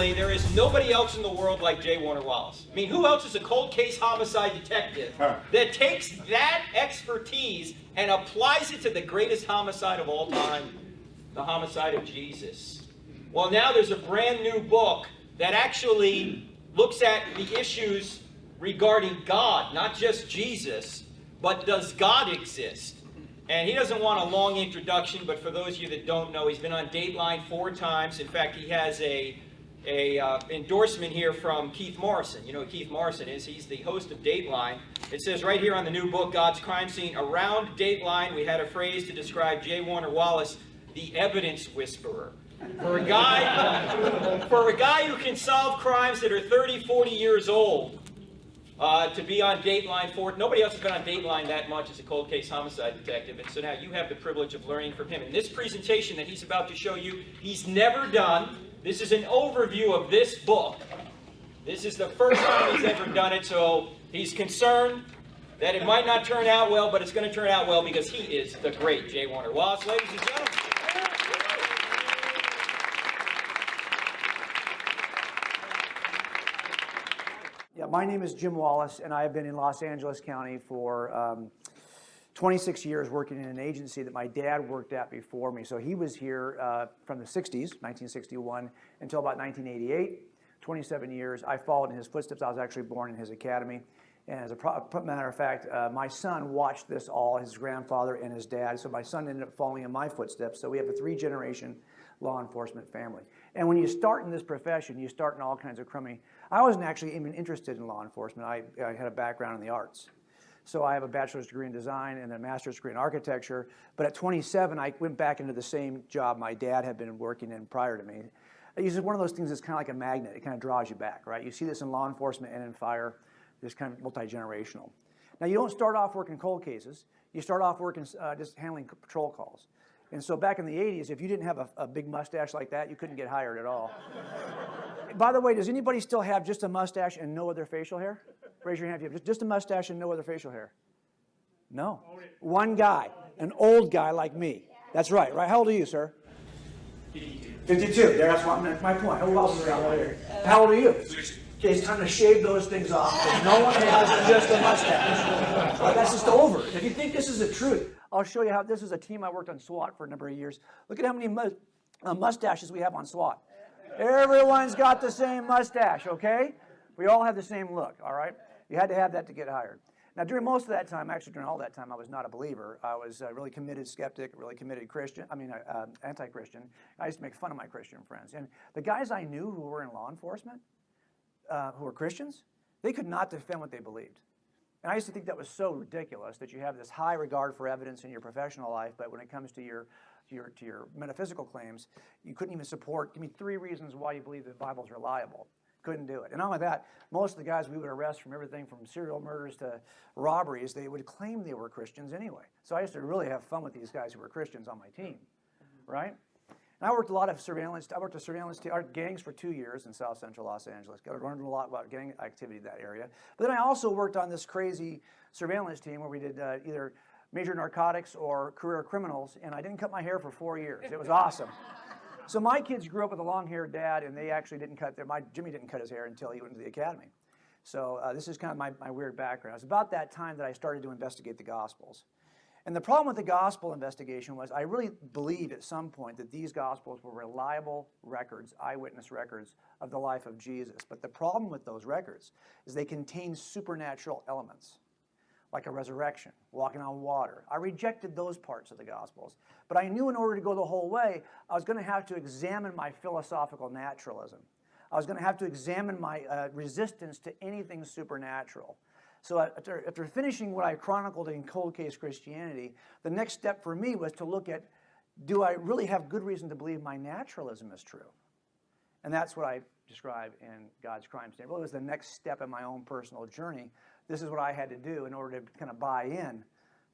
personally, there is nobody else in the world like J. Warner Wallace. I mean, who else is a cold case homicide detective that takes that expertise and applies it to the greatest homicide of all time, the homicide of Jesus? Well, now there's a brand new book that actually looks at the issues regarding God, not just Jesus, but does God exist? And he doesn't want a long introduction, but for those of you that don't know, he's been on Dateline 4 times. In fact, he has a endorsement here from Keith Morrison. You know who Keith Morrison is. He's the host of Dateline. It says right here on the new book, God's Crime Scene, around Dateline, we had a phrase to describe J. Warner Wallace, the evidence whisperer. For a guy who can solve crimes that are 30, 40 years old, to be on Dateline 4. Nobody else has been on Dateline that much as a cold case homicide detective, and so now you have the privilege of learning from him. In this presentation that he's about to show you, he's never done. This is an overview of this book. This is the first time he's ever done it, so he's concerned that it might not turn out well, but it's going to turn out well because he is the great J. Warner Wallace. Ladies and gentlemen. Yeah, my name is Jim Wallace, and I have been in Los Angeles County for 26 years working in an agency that my dad worked at before me. So he was here from the 60s, 1961, until about 1988, 27 years. I followed in his footsteps. I was actually born in his academy. And as a matter of fact, my son watched this all, his grandfather and his dad. So my son ended up following in my footsteps. So we have a 3-generation law enforcement family. And when you start in this profession, you start in all kinds of crummy. I wasn't actually even interested in law enforcement. I had a background in the arts. So I have a bachelor's degree in design and a master's degree in architecture. But at 27, I went back into the same job my dad had been working in prior to me. It's one of those things that's kind of like a magnet. It kind of draws you back, right? You see this in law enforcement and in fire. It's kind of multi-generational. Now, you don't start off working cold cases. You start off working just handling patrol calls. And so back in the 80s, if you didn't have a big mustache like that, you couldn't get hired at all. By the way, does anybody still have just a mustache and no other facial hair? Raise your hand if you have just a mustache and no other facial hair. No. One guy, an old guy like me. That's right, right? How old are you, sir? 52. That's my point. Who else is around here? How old are you? 60. Okay, it's time to shave those things off because no one has just a mustache. But that's just over. If you think this is the truth, I'll show you how this is a team I worked on SWAT for a number of years. Look at how many mustaches we have on SWAT. Everyone's got the same mustache, okay? We all have the same look, all right? You had to have that to get hired. Now, during most of that time, actually during all that time, I was not a believer. I was a really committed skeptic, really committed anti-Christian. I used to make fun of my Christian friends. And the guys I knew who were in law enforcement, who were Christians, they could not defend what they believed. And I used to think that was so ridiculous that you have this high regard for evidence in your professional life, but when it comes to your metaphysical claims, you couldn't even support. Give me 3 reasons why you believe the Bible's reliable. Couldn't do it. And not only that, most of the guys we would arrest from everything from serial murders to robberies, they would claim they were Christians anyway. So I used to really have fun with these guys who were Christians on my team, right? And I worked a lot of surveillance. I worked a surveillance gangs for 2 years in South Central Los Angeles. Got to learn a lot about gang activity in that area. But then I also worked on this crazy surveillance team where we did either major narcotics or career criminals, and I didn't cut my hair for 4 years. It was awesome. So my kids grew up with a long-haired dad, and they actually didn't cut Jimmy didn't cut his hair until he went to the academy. So this is kind of my weird background. It was about that time that I started to investigate the Gospels. And the problem with the Gospel investigation was I really believed at some point that these Gospels were reliable records, eyewitness records of the life of Jesus. But the problem with those records is they contain supernatural elements, like a resurrection, walking on water. I rejected those parts of the Gospels. But I knew in order to go the whole way, I was going to have to examine my philosophical naturalism. I was going to have to examine my resistance to anything supernatural. So after finishing what I chronicled in Cold Case Christianity, the next step for me was to look at, do I really have good reason to believe my naturalism is true? And that's what I describe in God's Crime Scene. It really was the next step in my own personal journey. This is what I had to do in order to kind of buy in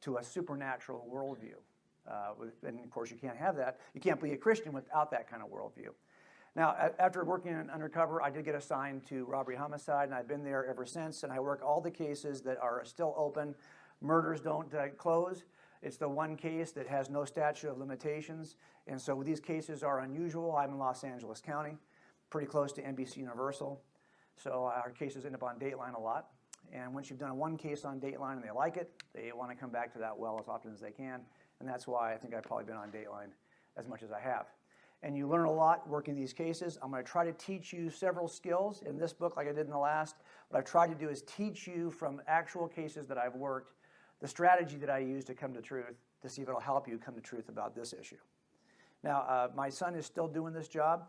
to a supernatural worldview. And of course, you can't have that. You can't be a Christian without that kind of worldview. Now, after working in undercover, I did get assigned to robbery homicide, and I've been there ever since, and I work all the cases that are still open. Murders don't close. It's the one case that has no statute of limitations, and so these cases are unusual. I'm in Los Angeles County. pretty close to NBC Universal. So our cases end up on Dateline a lot. And once you've done one case on Dateline and they like it, they want to come back to that well as often as they can. And that's why I think I've probably been on Dateline as much as I have. And you learn a lot working these cases. I'm going to try to teach you several skills in this book like I did in the last. What I've tried to do is teach you from actual cases that I've worked, the strategy that I use to come to truth, to see if it'll help you come to truth about this issue. Now, my son is still doing this job.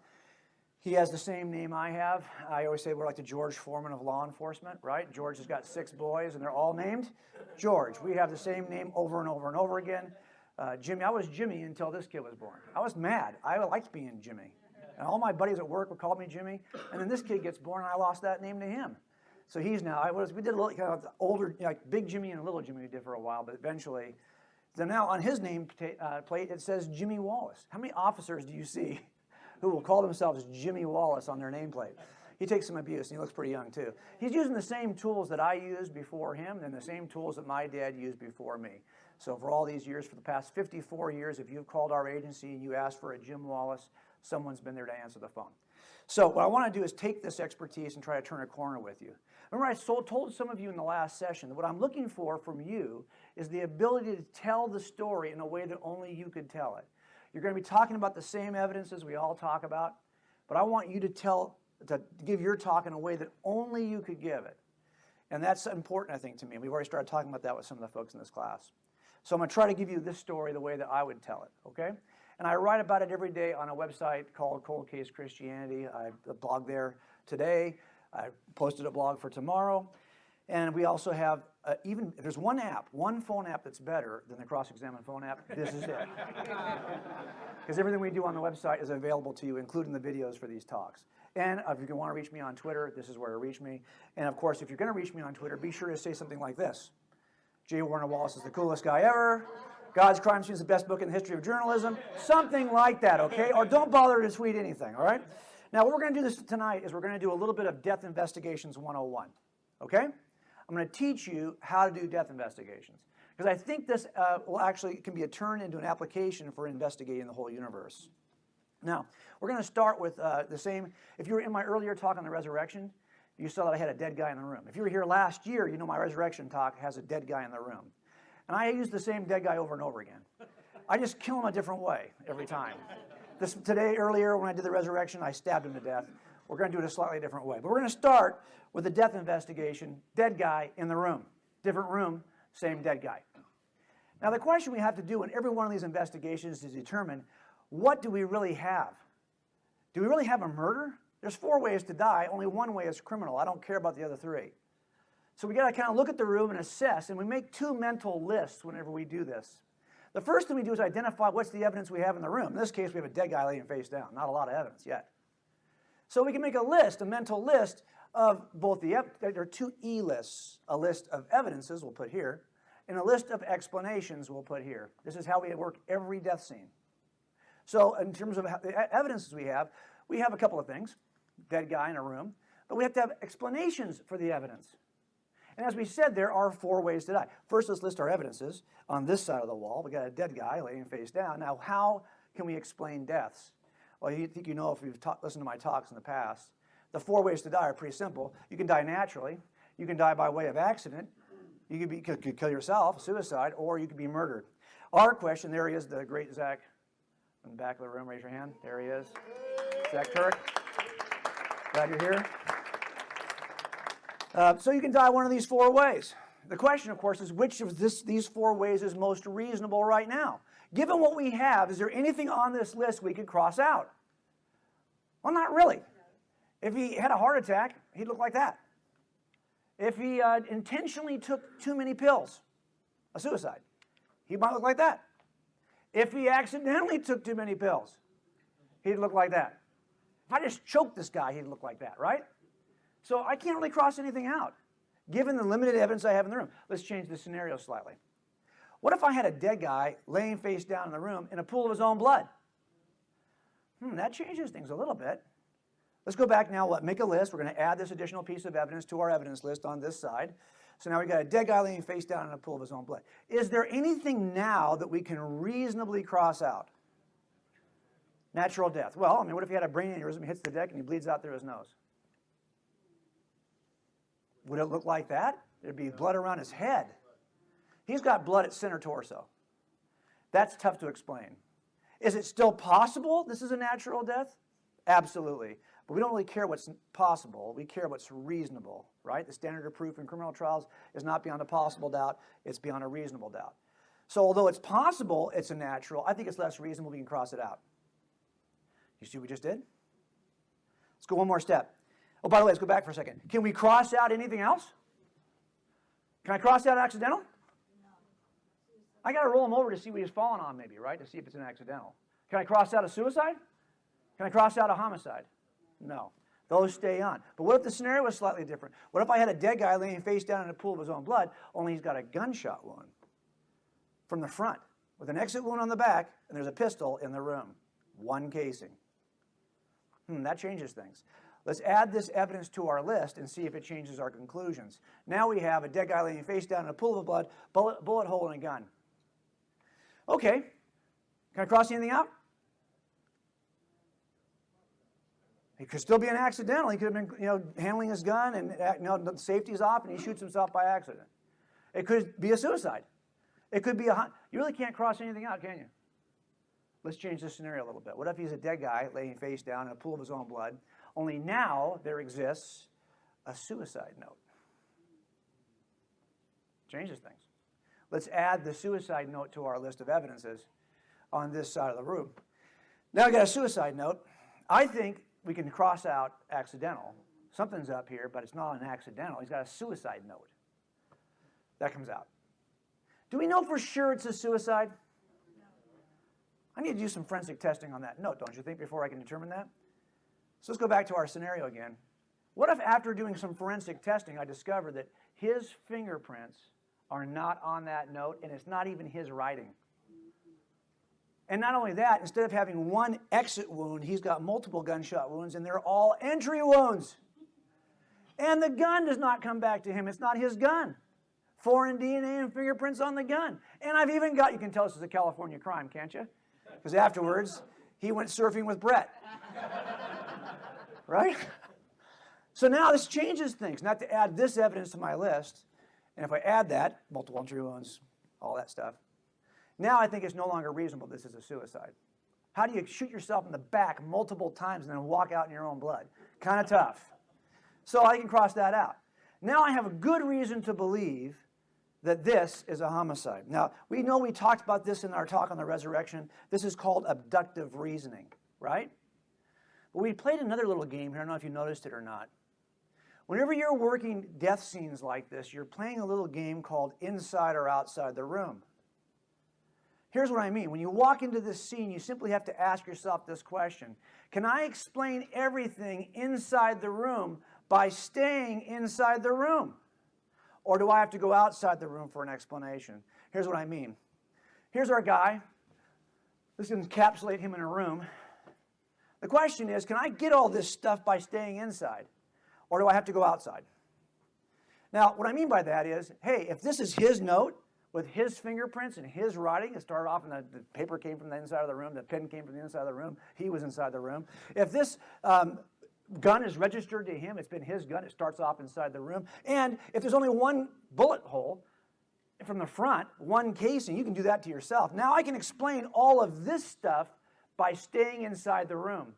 He has the same name I have. I always say we're like the George Foreman of law enforcement, right? George has got 6 boys, and they're all named George. We have the same name over and over and over again. Jimmy, I was Jimmy until this kid was born. I was mad. I liked being Jimmy. And all my buddies at work would call me Jimmy. And then this kid gets born, and I lost that name to him. So he's now, we did a little kind of older, like big Jimmy and little Jimmy we did for a while, but eventually, so now on his name plate, it says Jimmy Wallace. How many officers do you see who will call themselves Jimmy Wallace on their nameplate? He takes some abuse, and he looks pretty young, too. He's using the same tools that I used before him and the same tools that my dad used before me. So for all these years, for the past 54 years, if you've called our agency and you asked for a Jim Wallace, someone's been there to answer the phone. So what I want to do is take this expertise and try to turn a corner with you. Remember, I told some of you in the last session that what I'm looking for from you is the ability to tell the story in a way that only you could tell it. You're going to be talking about the same evidences we all talk about, but I want you to give your talk in a way that only you could give it. And that's important, I think, to me. We've already started talking about that with some of the folks in this class. So I'm going to try to give you this story the way that I would tell it, okay? And I write about it every day on a website called Cold Case Christianity. I blog there today. I posted a blog for tomorrow. And we also have, if there's one phone app that's better than the Cross-Examine phone app, this is it. Because everything we do on the website is available to you, including the videos for these talks. And if you want to reach me on Twitter, this is where to reach me. And of course, if you're going to reach me on Twitter, be sure to say something like this. J. Warner Wallace is the coolest guy ever. God's Crime Scene is the best book in the history of journalism. Something like that, okay? Or don't bother to tweet anything, all right? Now, what we're going to do tonight is we're going to do a little bit of Death Investigations 101, okay? I'm going to teach you how to do death investigations. Because I think this can be a turn into an application for investigating the whole universe. Now, we're going to start with the same. If you were in my earlier talk on the resurrection, you saw that I had a dead guy in the room. If you were here last year, you know my resurrection talk has a dead guy in the room. And I use the same dead guy over and over again. I just kill him a different way every time. Earlier, when I did the resurrection, I stabbed him to death. We're going to do it a slightly different way. But we're going to start with the death investigation, dead guy in the room. Different room, same dead guy. Now, the question we have to do in every one of these investigations is determine, what do we really have? Do we really have a murder? There's 4 ways to die. Only one way is criminal. I don't care about the other 3. So we got to kind of look at the room and assess, and we make 2 mental lists whenever we do this. The first thing we do is identify what's the evidence we have in the room. In this case, we have a dead guy laying face down. Not a lot of evidence yet. So we can make a mental list of both there are 2 E lists. A list of evidences we'll put here, and a list of explanations we'll put here. This is how we work every death scene. So in terms of the evidences we have a couple of things. Dead guy in a room. But we have to have explanations for the evidence. And as we said, there are 4 ways to die. First, let's list our evidences. On this side of the wall, we got a dead guy laying face down. Now, how can we explain deaths? Well, you think you know if you've listened to my talks in the past. The 4 ways to die are pretty simple. You can die naturally. You can die by way of accident. You could kill yourself, suicide, or you could be murdered. Our question, there he is, the great Zach. In the back of the room, raise your hand. There he is. Zach Turk. Glad you're here. So you can die one of these 4 ways. The question, of course, is which of these 4 ways is most reasonable right now? Given what we have, is there anything on this list we could cross out? Well, not really. If he had a heart attack, he'd look like that. If he intentionally took too many pills, a suicide, he might look like that. If he accidentally took too many pills, he'd look like that. If I just choked this guy, he'd look like that, right? So I can't really cross anything out, given the limited evidence I have in the room. Let's change the scenario slightly. What if I had a dead guy laying face down in the room in a pool of his own blood? That changes things a little bit. Let's go back now, make a list. We're going to add this additional piece of evidence to our evidence list on this side. So now we've got a dead guy laying face down in a pool of his own blood. Is there anything now that we can reasonably cross out? Natural death. Well, I mean, what if he had a brain aneurysm, he hits the deck, and he bleeds out through his nose? Would it look like that? There'd be blood around his head. He's got blood at center torso. That's tough to explain. Is it still possible this is a natural death? Absolutely. But we don't really care what's possible. We care what's reasonable, right? The standard of proof in criminal trials is not beyond a possible doubt. It's beyond a reasonable doubt. So although it's possible it's a natural, I think it's less reasonable. We can cross it out. You see what we just did? Let's go one more step. Oh, by the way, let's go back for a second. Can we cross out anything else? Can I cross out accidental? No. I got to roll him over to see what he's fallen on maybe, right? To see if it's an accidental. Can I cross out a suicide? Can I cross out a homicide? No. Those stay on. But what if the scenario was slightly different? What if I had a dead guy laying face down in a pool of his own blood, only he's got a gunshot wound from the front with an exit wound on the back, and there's a pistol in the room. One casing. That changes things. Let's add this evidence to our list and see if it changes our conclusions. Now we have a dead guy laying face down in a pool of blood, bullet hole in a gun. Okay. Can I cross anything out? It could still be an accidental. He could have been, handling his gun and the safety's off and he shoots himself by accident. It could be a suicide. It could be you really can't cross anything out, can you? Let's change the scenario a little bit. What if he's a dead guy laying face down in a pool of his own blood? Only now there exists a suicide note. Changes things. Let's add the suicide note to our list of evidences on this side of the room. Now I got a suicide note. I think we can cross out accidental. Something's up here, but it's not an accidental. He's got a suicide note. That comes out. Do we know for sure it's a suicide? I need to do some forensic testing on that note, don't you think, before I can determine that? So let's go back to our scenario again. What if after doing some forensic testing, I discovered that his fingerprints are not on that note, and it's not even his writing? And not only that, instead of having one exit wound, he's got multiple gunshot wounds, and they're all entry wounds. And the gun does not come back to him. It's not his gun. Foreign DNA and fingerprints on the gun. And I've even got, you can tell this is a California crime, can't you? Because afterwards, he went surfing with Brett. Right? So now this changes things. Not to add this evidence to my list. And if I add that, multiple entry wounds, all that stuff, now I think it's no longer reasonable this is a suicide. How do you shoot yourself in the back multiple times and then walk out in your own blood? Kind of tough. So I can cross that out. Now I have a good reason to believe that this is a homicide. Now, we know we talked about this in our talk on the resurrection. This is called abductive reasoning, right? But we played another little game here. I don't know if you noticed it or not. Whenever you're working death scenes like this, you're playing a little game called inside or outside the room. Here's what I mean. When you walk into this scene, you simply have to ask yourself this question. Can I explain everything inside the room by staying inside the room? Or do I have to go outside the room for an explanation? Here's what I mean. Here's our guy. Let's encapsulate him in a room. The question is, can I get all this stuff by staying inside? Or do I have to go outside? Now, what I mean by that is, hey, if this is his note with his fingerprints and his writing, it started off and the paper came from the inside of the room, the pen came from the inside of the room, he was inside the room. If this gun is registered to him, it's been his gun, it starts off inside the room. And if there's only one bullet hole from the front, one casing, you can do that to yourself. Now I can explain all of this stuff by staying inside the room.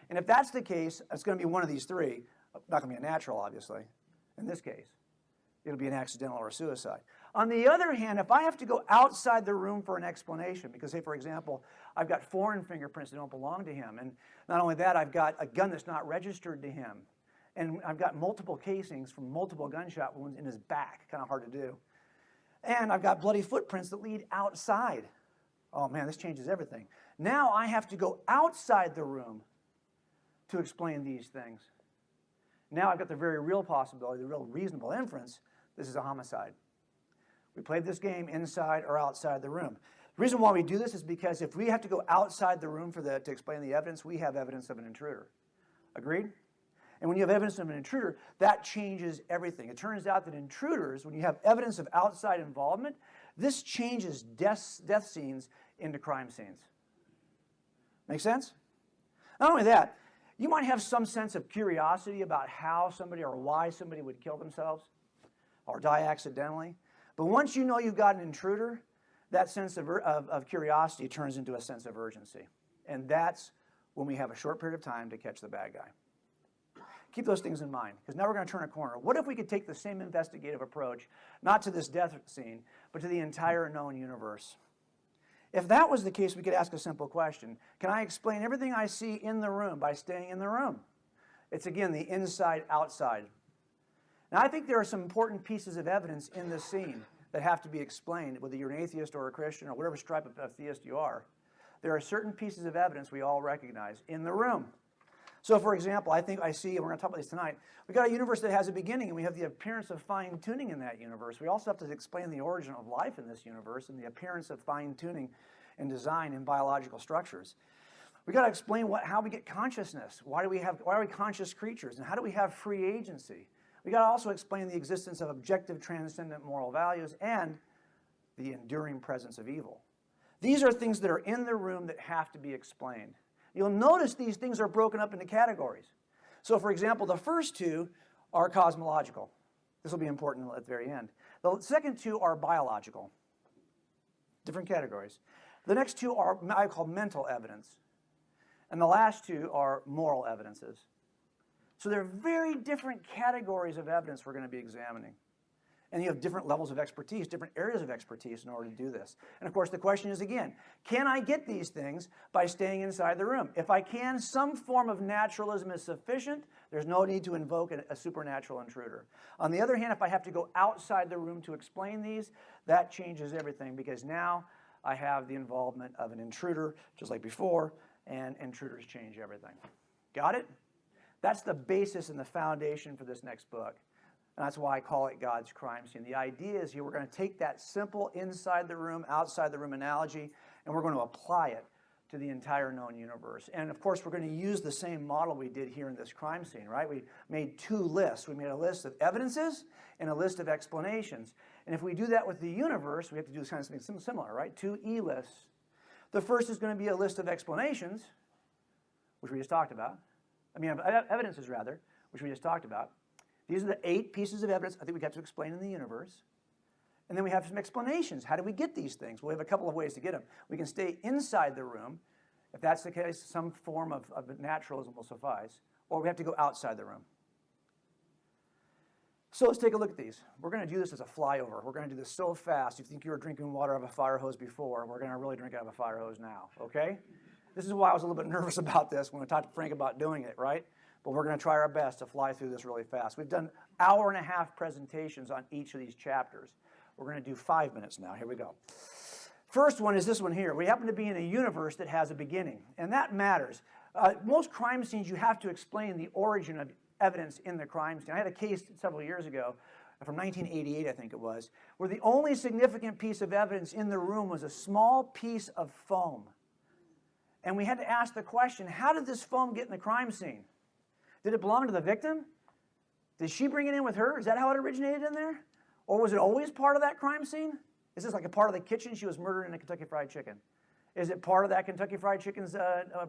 And if that's the case, it's going to be one of these three. Not going to be a natural, obviously. In this case, it'll be an accidental or a suicide. On the other hand, if I have to go outside the room for an explanation, because say, for example, I've got foreign fingerprints that don't belong to him, and not only that, I've got a gun that's not registered to him, and I've got multiple casings from multiple gunshot wounds in his back, kind of hard to do, and I've got bloody footprints that lead outside. Oh man, this changes everything. Now I have to go outside the room to explain these things. Now I've got the very real possibility, the real reasonable inference, this is a homicide. We played this game inside or outside the room. The reason why we do this is because if we have to go outside the room to explain the evidence, we have evidence of an intruder. Agreed? And when you have evidence of an intruder, that changes everything. It turns out that intruders, when you have evidence of outside involvement, this changes death scenes into crime scenes. Make sense? Not only that, you might have some sense of curiosity about how somebody or why somebody would kill themselves or die accidentally. But once you know you've got an intruder, that sense of curiosity turns into a sense of urgency. And that's when we have a short period of time to catch the bad guy. Keep those things in mind, because now we're going to turn a corner. What if we could take the same investigative approach, not to this death scene, but to the entire known universe? If that was the case, we could ask a simple question. Can I explain everything I see in the room by staying in the room? It's, again, the inside-outside. Now, I think there are some important pieces of evidence in this scene that have to be explained, whether you're an atheist or a Christian or whatever stripe of theist you are. There are certain pieces of evidence we all recognize in the room. So, for example, I think I see, and we're going to talk about this tonight, we've got a universe that has a beginning, and we have the appearance of fine-tuning in that universe. We also have to explain the origin of life in this universe and the appearance of fine-tuning and design in biological structures. We've got to explain how we get consciousness. Why are we conscious creatures? And how do we have free agency? We've got to also explain the existence of objective, transcendent moral values and the enduring presence of evil. These are things that are in the room that have to be explained. You'll notice these things are broken up into categories. So, for example, the first two are cosmological. This will be important at the very end. The second two are biological. Different categories. The next two are I call mental evidence. And the last two are moral evidences. So they're very different categories of evidence we're going to be examining. And you have different levels of expertise, different areas of expertise in order to do this. And of course, the question is again, can I get these things by staying inside the room? If I can, some form of naturalism is sufficient. There's no need to invoke a supernatural intruder. On the other hand, if I have to go outside the room to explain these, that changes everything, because now I have the involvement of an intruder, just like before, and intruders change everything. Got it? That's the basis and the foundation for this next book. And that's why I call it God's crime scene. The idea is here we're going to take that simple inside the room, outside the room analogy, and we're going to apply it to the entire known universe. And of course, we're going to use the same model we did here in this crime scene, right? We made two lists. We made a list of evidences and a list of explanations. And if we do that with the universe, we have to do kind of something similar, right? Two E lists. The first is going to be a list of explanations, which we just talked about. Evidences, rather, which we just talked about. These are the 8 pieces of evidence I think we have to explain in the universe. And then we have some explanations. How do we get these things? Well, we have a couple of ways to get them. We can stay inside the room. If that's the case, some form of naturalism will suffice. Or we have to go outside the room. So let's take a look at these. We're going to do this as a flyover. We're going to do this so fast. If you think you were drinking water out of a fire hose before, we're going to really drink out of a fire hose now, okay? This is why I was a little bit nervous about this when I talked to Frank about doing it, right? But we're going to try our best to fly through this really fast. We've done hour-and-a-half presentations on each of these chapters. We're going to do 5 minutes now. Here we go. First one is this one here. We happen to be in a universe that has a beginning, and that matters. Most crime scenes, you have to explain the origin of evidence in the crime scene. I had a case several years ago, from 1988, I think it was, where the only significant piece of evidence in the room was a small piece of foam. And we had to ask the question, how did this foam get in the crime scene? Did it belong to the victim? Did she bring it in with her? Is that how it originated in there? Or was it always part of that crime scene? Is this like a part of the kitchen? She was murdered in a Kentucky Fried Chicken. Is it part of that Kentucky Fried Chicken's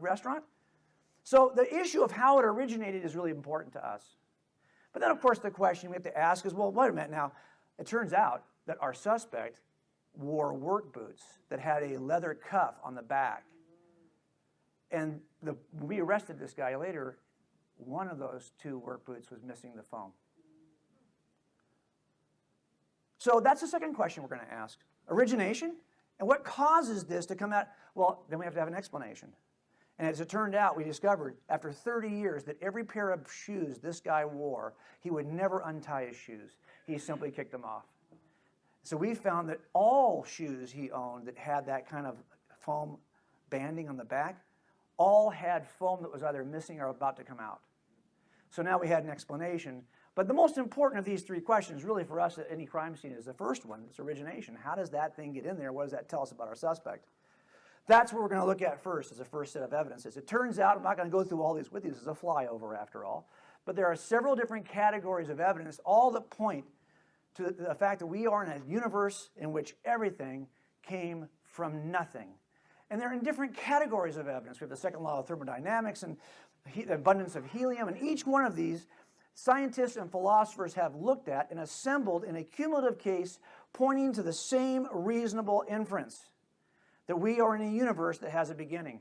restaurant? So the issue of how it originated is really important to us. But then, of course, the question we have to ask is, well, wait a minute now. It turns out that our suspect wore work boots that had a leather cuff on the back. And when we arrested this guy later, one of those 2 work boots was missing the foam. So that's the second question we're going to ask. Origination? And what causes this to come out? Well, then we have to have an explanation. And as it turned out, we discovered after 30 years that every pair of shoes this guy wore, he would never untie his shoes. He simply kicked them off. So we found that all shoes he owned that had that kind of foam banding on the back all had foam that was either missing or about to come out. So now we had an explanation. But the most important of these 3 questions really for us at any crime scene is the first one, it's origination. How does that thing get in there? What does that tell us about our suspect? That's what we're going to look at first as a first set of evidences. It turns out, I'm not going to go through all these with you, this is a flyover after all, but there are several different categories of evidence, all that point to the fact that we are in a universe in which everything came from nothing. And they're in different categories of evidence. We have the second law of thermodynamics and the abundance of helium. And each one of these, scientists and philosophers have looked at and assembled in a cumulative case pointing to the same reasonable inference, that we are in a universe that has a beginning.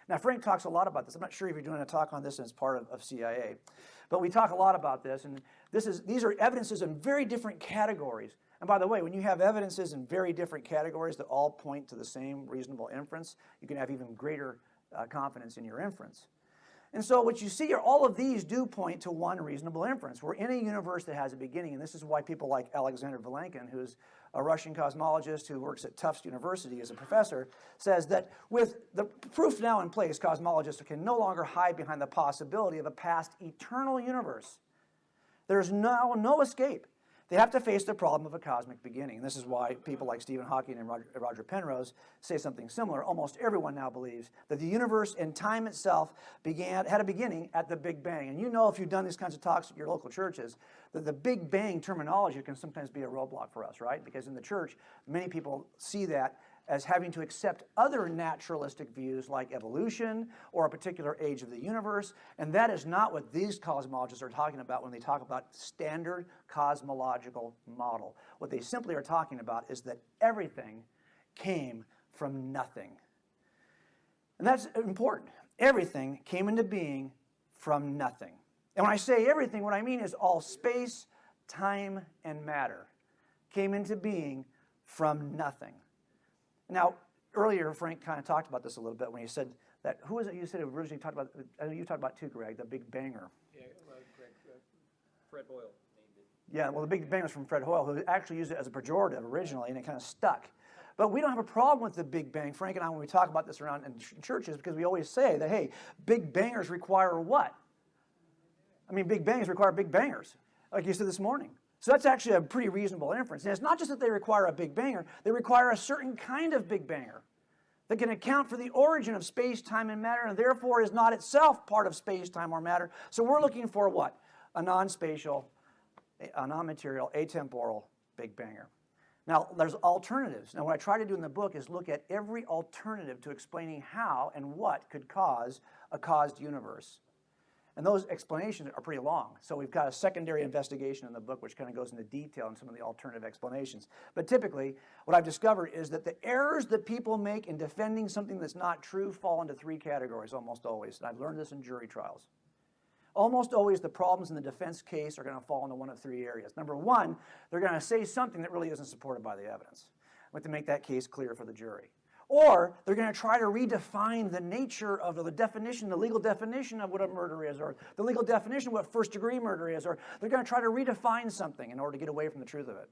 Now, Frank talks a lot about this. I'm not sure if you're doing a talk on this as part of CIA, but we talk a lot about this. And these are evidences in very different categories. And by the way, when you have evidences in very different categories that all point to the same reasonable inference, you can have even greater confidence in your inference. And so what you see are all of these do point to one reasonable inference. We're in a universe that has a beginning, and this is why people like Alexander Vilenkin, who's a Russian cosmologist who works at Tufts University as a professor, says that with the proof now in place, cosmologists can no longer hide behind the possibility of a past eternal universe. There's now no escape. They have to face the problem of a cosmic beginning. And this is why people like Stephen Hawking and Roger Penrose say something similar. Almost everyone now believes that the universe and time itself had a beginning at the Big Bang. And you know, if you've done these kinds of talks at your local churches, that the Big Bang terminology can sometimes be a roadblock for us, right? Because in the church, many people see that as having to accept other naturalistic views like evolution or a particular age of the universe. And that is not what these cosmologists are talking about when they talk about standard cosmological model. What they simply are talking about is that everything came from nothing. And that's important. Everything came into being from nothing. And when I say everything, what I mean is all space, time, and matter came into being from nothing. Now, earlier, Frank kind of talked about this a little bit when he said that, who was it you said originally talked about, I know you talked about too, Greg, the Big Banger. Yeah, Fred Hoyle named it. Yeah, well, the Big Bang was from Fred Hoyle, who actually used it as a pejorative originally, and it kind of stuck. But we don't have a problem with the Big Bang, Frank and I, when we talk about this around in churches, because we always say that, hey, Big Bangers require what? I mean, Big Bangs require Big Bangers, like you said this morning. So that's actually a pretty reasonable inference. And it's not just that they require a Big Banger, they require a certain kind of Big Banger that can account for the origin of space, time, and matter, and therefore is not itself part of space, time, or matter. So we're looking for what? A non-spatial, a non-material, atemporal Big Banger. Now, there's alternatives. Now, what I try to do in the book is look at every alternative to explaining how and what could cause a caused universe. And those explanations are pretty long. So we've got a secondary investigation in the book which kind of goes into detail on some of the alternative explanations. But typically, what I've discovered is that the errors that people make in defending something that's not true fall into three categories almost always. And I've learned this in jury trials. Almost always the problems in the defense case are going to fall into one of three areas. Number one, they're going to say something that really isn't supported by the evidence. We have to make that case clear for the jury. Or they're going to try to redefine the nature of the definition, the legal definition of what a murder is, or the legal definition of what first-degree murder is, or they're going to try to redefine something in order to get away from the truth of it.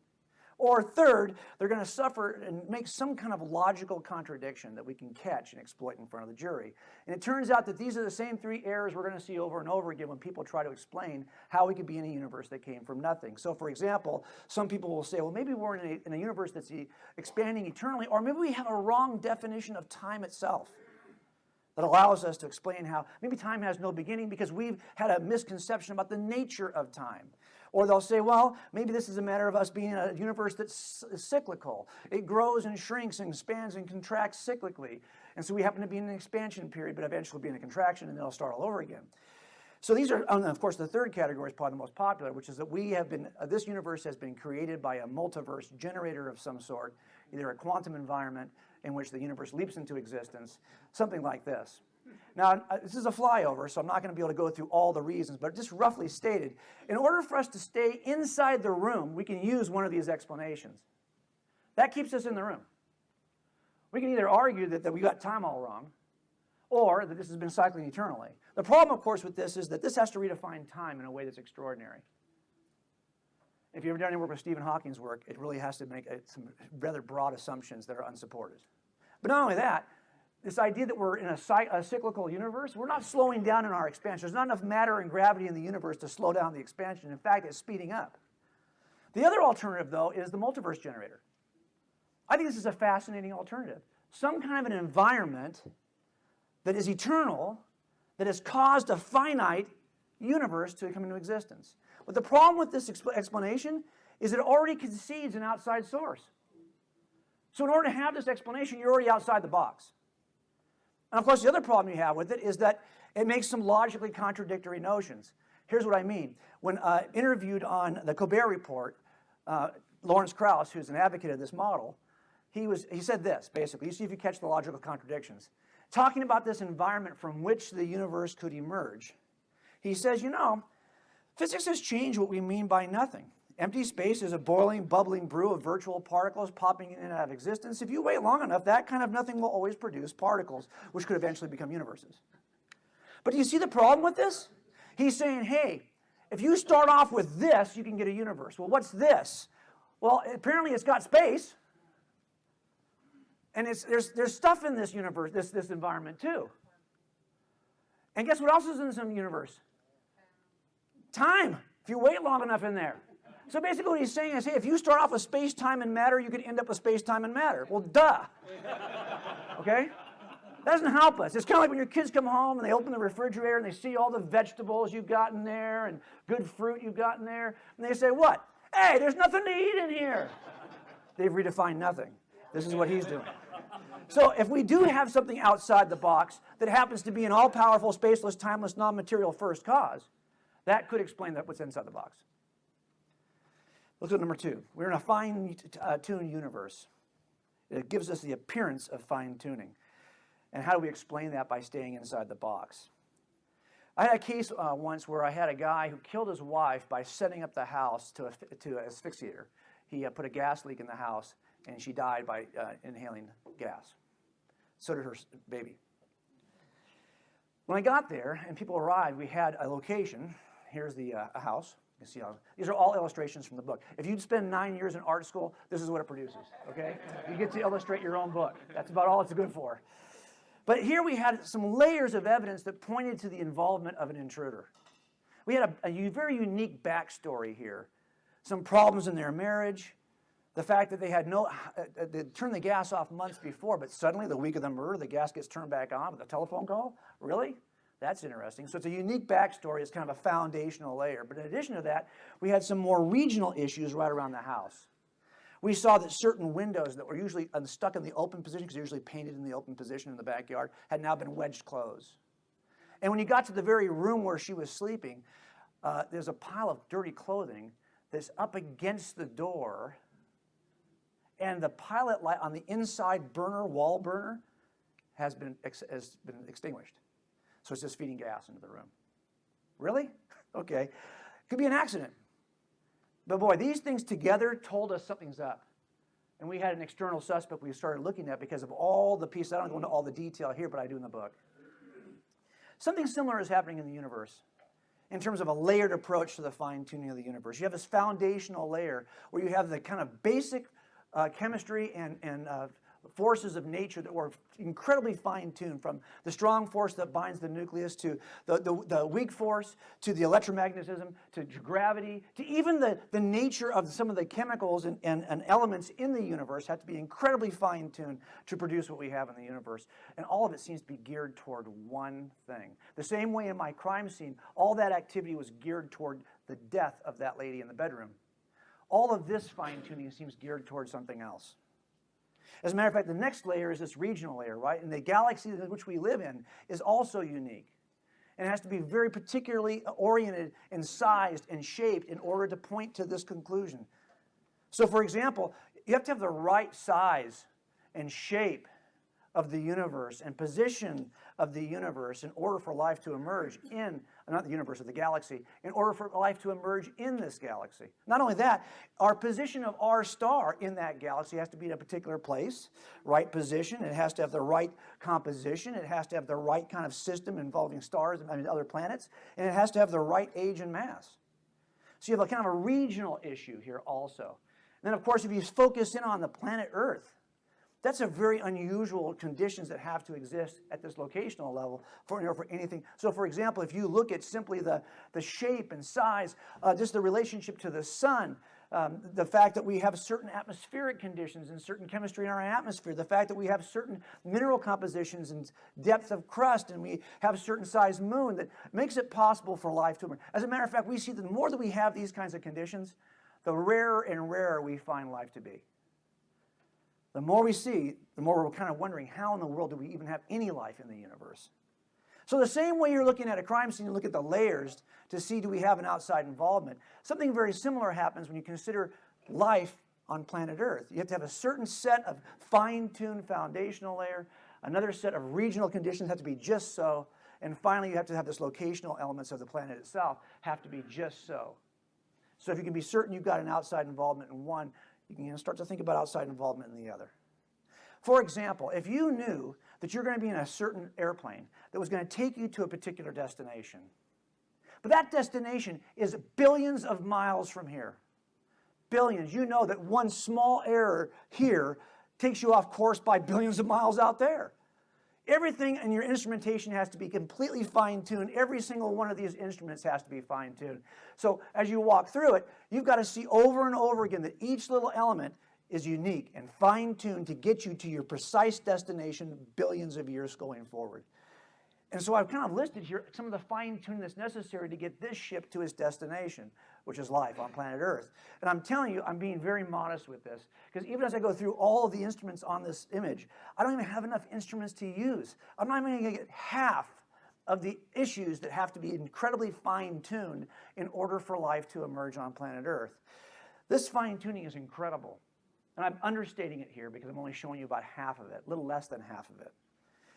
Or third, they're going to suffer and make some kind of logical contradiction that we can catch and exploit in front of the jury. And it turns out that these are the same three errors we're going to see over and over again when people try to explain how we could be in a universe that came from nothing. So for example, some people will say, well, maybe we're in a universe that's expanding eternally, or maybe we have a wrong definition of time itself that allows us to explain how maybe time has no beginning because we've had a misconception about the nature of time. Or they'll say, well, maybe this is a matter of us being in a universe that's cyclical. It grows and shrinks and expands and contracts cyclically. And so we happen to be in an expansion period, but eventually be in a contraction and then it'll start all over again. So these are, and of course, the third category is probably the most popular, which is that we have been, this universe has been created by a multiverse generator of some sort, either a quantum environment in which the universe leaps into existence, something like this. Now, this is a flyover, so I'm not going to be able to go through all the reasons, but just roughly stated, in order for us to stay inside the room, we can use one of these explanations. That keeps us in the room. We can either argue that we got time all wrong, or that this has been cycling eternally. The problem, of course, with this is that this has to redefine time in a way that's extraordinary. If you've ever done any work with Stephen Hawking's work, it really has to make some rather broad assumptions that are unsupported. But not only that, this idea that we're in a cyclical universe, we're not slowing down in our expansion. There's not enough matter and gravity in the universe to slow down the expansion. In fact, it's speeding up. The other alternative, though, is the multiverse generator. I think this is a fascinating alternative. Some kind of an environment that is eternal, that has caused a finite universe to come into existence. But the problem with this explanation is it already concedes an outside source. So in order to have this explanation, you're already outside the box. And of course, the other problem you have with it is that it makes some logically contradictory notions. Here's what I mean. When interviewed on the Colbert Report, Lawrence Krauss, who's an advocate of this model, he said this, basically. You see if you catch the logical contradictions. Talking about this environment from which the universe could emerge, he says, physics has changed what we mean by nothing. Empty space is a boiling, bubbling brew of virtual particles popping in and out of existence. If you wait long enough, that kind of nothing will always produce particles, which could eventually become universes. But do you see the problem with this? He's saying, hey, if you start off with this, you can get a universe. Well, what's this? Well, apparently it's got space. And there's stuff in this universe, this environment too. And guess what else is in this universe? Time, if you wait long enough in there. So basically what he's saying is, hey, if you start off with space, time, and matter, you could end up with space, time, and matter. Well, duh. Okay? That doesn't help us. It's kind of like when your kids come home and they open the refrigerator and they see all the vegetables you've got in there and good fruit you've got in there. And they say, what? Hey, there's nothing to eat in here. They've redefined nothing. This is what he's doing. So if we do have something outside the box that happens to be an all-powerful, spaceless, timeless, non-material first cause, that could explain what's inside the box. Look at number 2. We're in a fine-tuned universe. It gives us the appearance of fine-tuning. And how do we explain that? By staying inside the box. I had a case once where I had a guy who killed his wife by setting up the house to asphyxiate her. He put a gas leak in the house, and she died by inhaling gas. So did her baby. When I got there and people arrived, we had a location. Here's the house. You see these are all illustrations from the book. If you'd spend 9 years in art school, this is what it produces, okay? You get to illustrate your own book. That's about all it's good for. But here we had some layers of evidence that pointed to the involvement of an intruder. We had a very unique backstory here. Some problems in their marriage. The fact that they had they turned the gas off months before, but suddenly the week of the murder, the gas gets turned back on with a telephone call? Really? That's interesting. So it's a unique backstory. It's kind of a foundational layer. But in addition to that, we had some more regional issues right around the house. We saw that certain windows that were usually stuck in the open position, because they're usually painted in the open position in the backyard, had now been wedged closed. And when you got to the very room where she was sleeping, there's a pile of dirty clothing that's up against the door, and the pilot light on the inside wall burner, has been extinguished. So it's just feeding gas into the room. Really? Okay. Could be an accident. But boy, these things together told us something's up. And we had an external suspect we started looking at because of all the pieces. I don't go into all the detail here, but I do in the book. Something similar is happening in the universe in terms of a layered approach to the fine-tuning of the universe. You have this foundational layer where you have the kind of basic chemistry and forces of nature that were incredibly fine-tuned, from the strong force that binds the nucleus to the weak force, to the electromagnetism, to gravity, to even the nature of some of the chemicals and elements in the universe had to be incredibly fine-tuned to produce what we have in the universe. And all of it seems to be geared toward one thing. The same way in my crime scene, all that activity was geared toward the death of that lady in the bedroom. All of this fine-tuning seems geared toward something else. As a matter of fact, the next layer is this regional layer, right? And the galaxy in which we live in is also unique. And it has to be very particularly oriented and sized and shaped in order to point to this conclusion. So, for example, you have to have the right size and shape of the universe and position of the universe in order for life to emerge in, not the universe, of the galaxy, in order for life to emerge in this galaxy. Not only that, our position of our star in that galaxy has to be in a particular place, right position. It has to have the right composition. It has to have the right kind of system involving stars and other planets. And it has to have the right age and mass. So you have a kind of a regional issue here also. And then, of course, if you focus in on the planet Earth, that's a very unusual conditions that have to exist at this locational level for anything. So, for example, if you look at simply the shape and size, just the relationship to the sun, the fact that we have certain atmospheric conditions and certain chemistry in our atmosphere, the fact that we have certain mineral compositions and depth of crust, and we have a certain size moon that makes it possible for life to emerge. As a matter of fact, we see that the more that we have these kinds of conditions, the rarer and rarer we find life to be. the more we see, the more we're kind of wondering, how in the world do we even have any life in the universe? So the same way you're looking at a crime scene, you look at the layers to see, do we have an outside involvement? Something very similar happens when you consider life on planet Earth. You have to have a certain set of fine-tuned foundational layer, another set of regional conditions have to be just so, and finally you have to have this locational elements of the planet itself have to be just so. So if you can be certain you've got an outside involvement in one, you can start to think about outside involvement in the other. For example, if you knew that you're going to be in a certain airplane that was going to take you to a particular destination, but that destination is billions of miles from here, billions, you know that one small error here takes you off course by billions of miles out there. Everything in your instrumentation has to be completely fine-tuned. Every single one of these instruments has to be fine-tuned. So as you walk through it, you've got to see over and over again that each little element is unique and fine-tuned to get you to your precise destination billions of years going forward. And so I've kind of listed here some of the fine-tuning that's necessary to get this ship to its destination, which is life on planet Earth. And I'm telling you, I'm being very modest with this, because even as I go through all of the instruments on this image, I don't even have enough instruments to use. I'm not even going to get half of the issues that have to be incredibly fine-tuned in order for life to emerge on planet Earth. This fine-tuning is incredible. And I'm understating it here because I'm only showing you about half of it, a little less than half of it.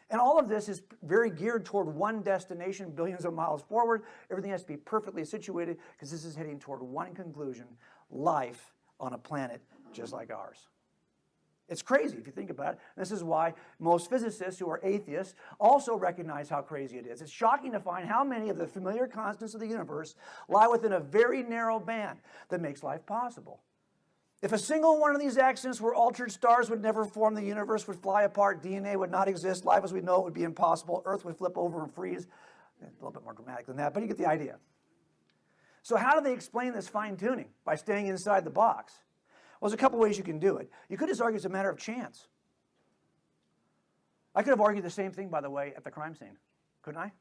And all of this is very geared toward one destination, billions of miles forward. Everything has to be perfectly situated because this is heading toward one conclusion: life on a planet just like ours. It's crazy if you think about it. This is why most physicists who are atheists also recognize how crazy it is. It's shocking to find how many of the familiar constants of the universe lie within a very narrow band that makes life possible. If a single one of these accidents were altered, stars would never form, the universe would fly apart, DNA would not exist, life as we know it would be impossible, Earth would flip over and freeze. A little bit more dramatic than that, but you get the idea. So how do they explain this fine-tuning? By staying inside the box. Well, there's a couple ways you can do it. You could just argue it's a matter of chance. I could have argued the same thing, by the way, at the crime scene, couldn't I?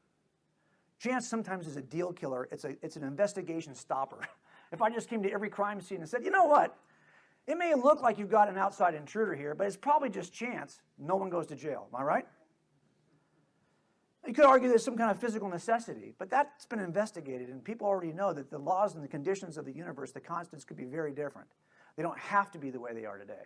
Chance sometimes is a deal killer. It's an investigation stopper. If I just came to every crime scene and said, you know what? It may look like you've got an outside intruder here, but it's probably just chance. No one goes to jail. Am I right? You could argue there's some kind of physical necessity, but that's been investigated, and people already know that the laws and the conditions of the universe, the constants, could be very different. They don't have to be the way they are today.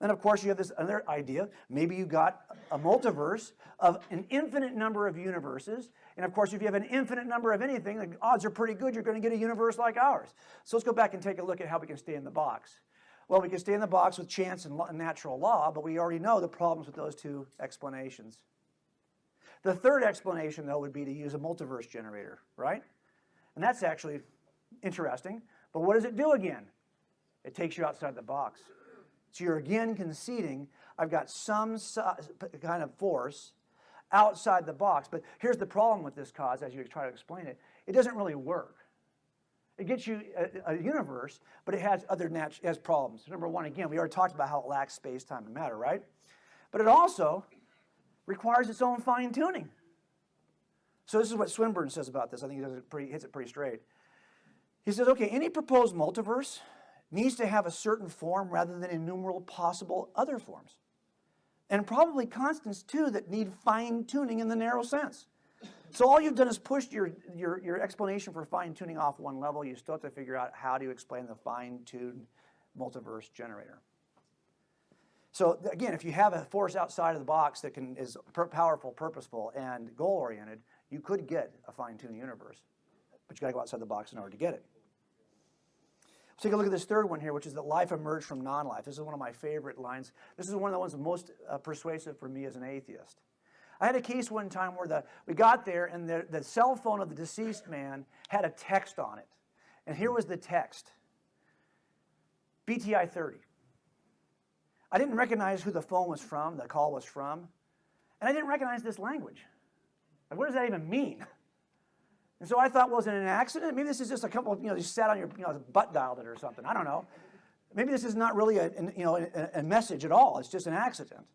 Then, of course, you have this other idea. Maybe you got a multiverse of an infinite number of universes, and of course, if you have an infinite number of anything, the odds are pretty good you're going to get a universe like ours. So let's go back and take a look at how we can stay in the box. Well, we can stay in the box with chance and natural law, but we already know the problems with those two explanations. The third explanation, though, would be to use a multiverse generator, right? And that's actually interesting, but what does it do again? It takes you outside the box. So you're again conceding I've got some kind of force outside the box, but here's the problem with this cause as you try to explain it. It doesn't really work. It gets you a universe, but it has has problems. Number one, again, we already talked about how it lacks space, time, and matter, right? But it also requires its own fine-tuning. So this is what Swinburne says about this. I think he hits it pretty straight. He says, okay, any proposed multiverse needs to have a certain form rather than innumerable possible other forms. And probably constants, too, that need fine-tuning in the narrow sense. So all you've done is pushed your explanation for fine-tuning off one level. You still have to figure out how to explain the fine-tuned multiverse generator. So again, if you have a force outside of the box that is powerful, purposeful, and goal-oriented, you could get a fine-tuned universe. But you got to go outside the box in order to get it. Let's take a look at this third one here, which is that life emerged from non-life. This is one of my favorite lines. This is one of the ones most persuasive for me as an atheist. I had a case one time where we got there and the cell phone of the deceased man had a text on it. And here was the text. BTI 30. I didn't recognize who the phone was from, the call was from, and I didn't recognize this language. Like, what does that even mean? And so I thought, was it an accident? Maybe this is just a couple of, you sat on your, butt dialed it or something. I don't know. Maybe this is not really a message at all. It's just an accident.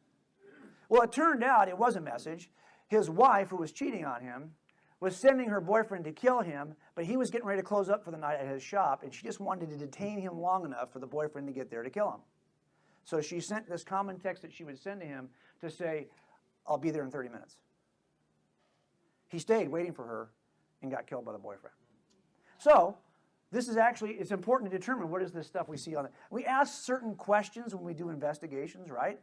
Well, it turned out it was a message. His wife, who was cheating on him, was sending her boyfriend to kill him, but he was getting ready to close up for the night at his shop, and she just wanted to detain him long enough for the boyfriend to get there to kill him. So she sent this common text that she would send to him to say, I'll be there in 30 minutes. He stayed waiting for her and got killed by the boyfriend. So this is actually, it's important to determine what is this stuff we see on it. We ask certain questions when we do investigations, right?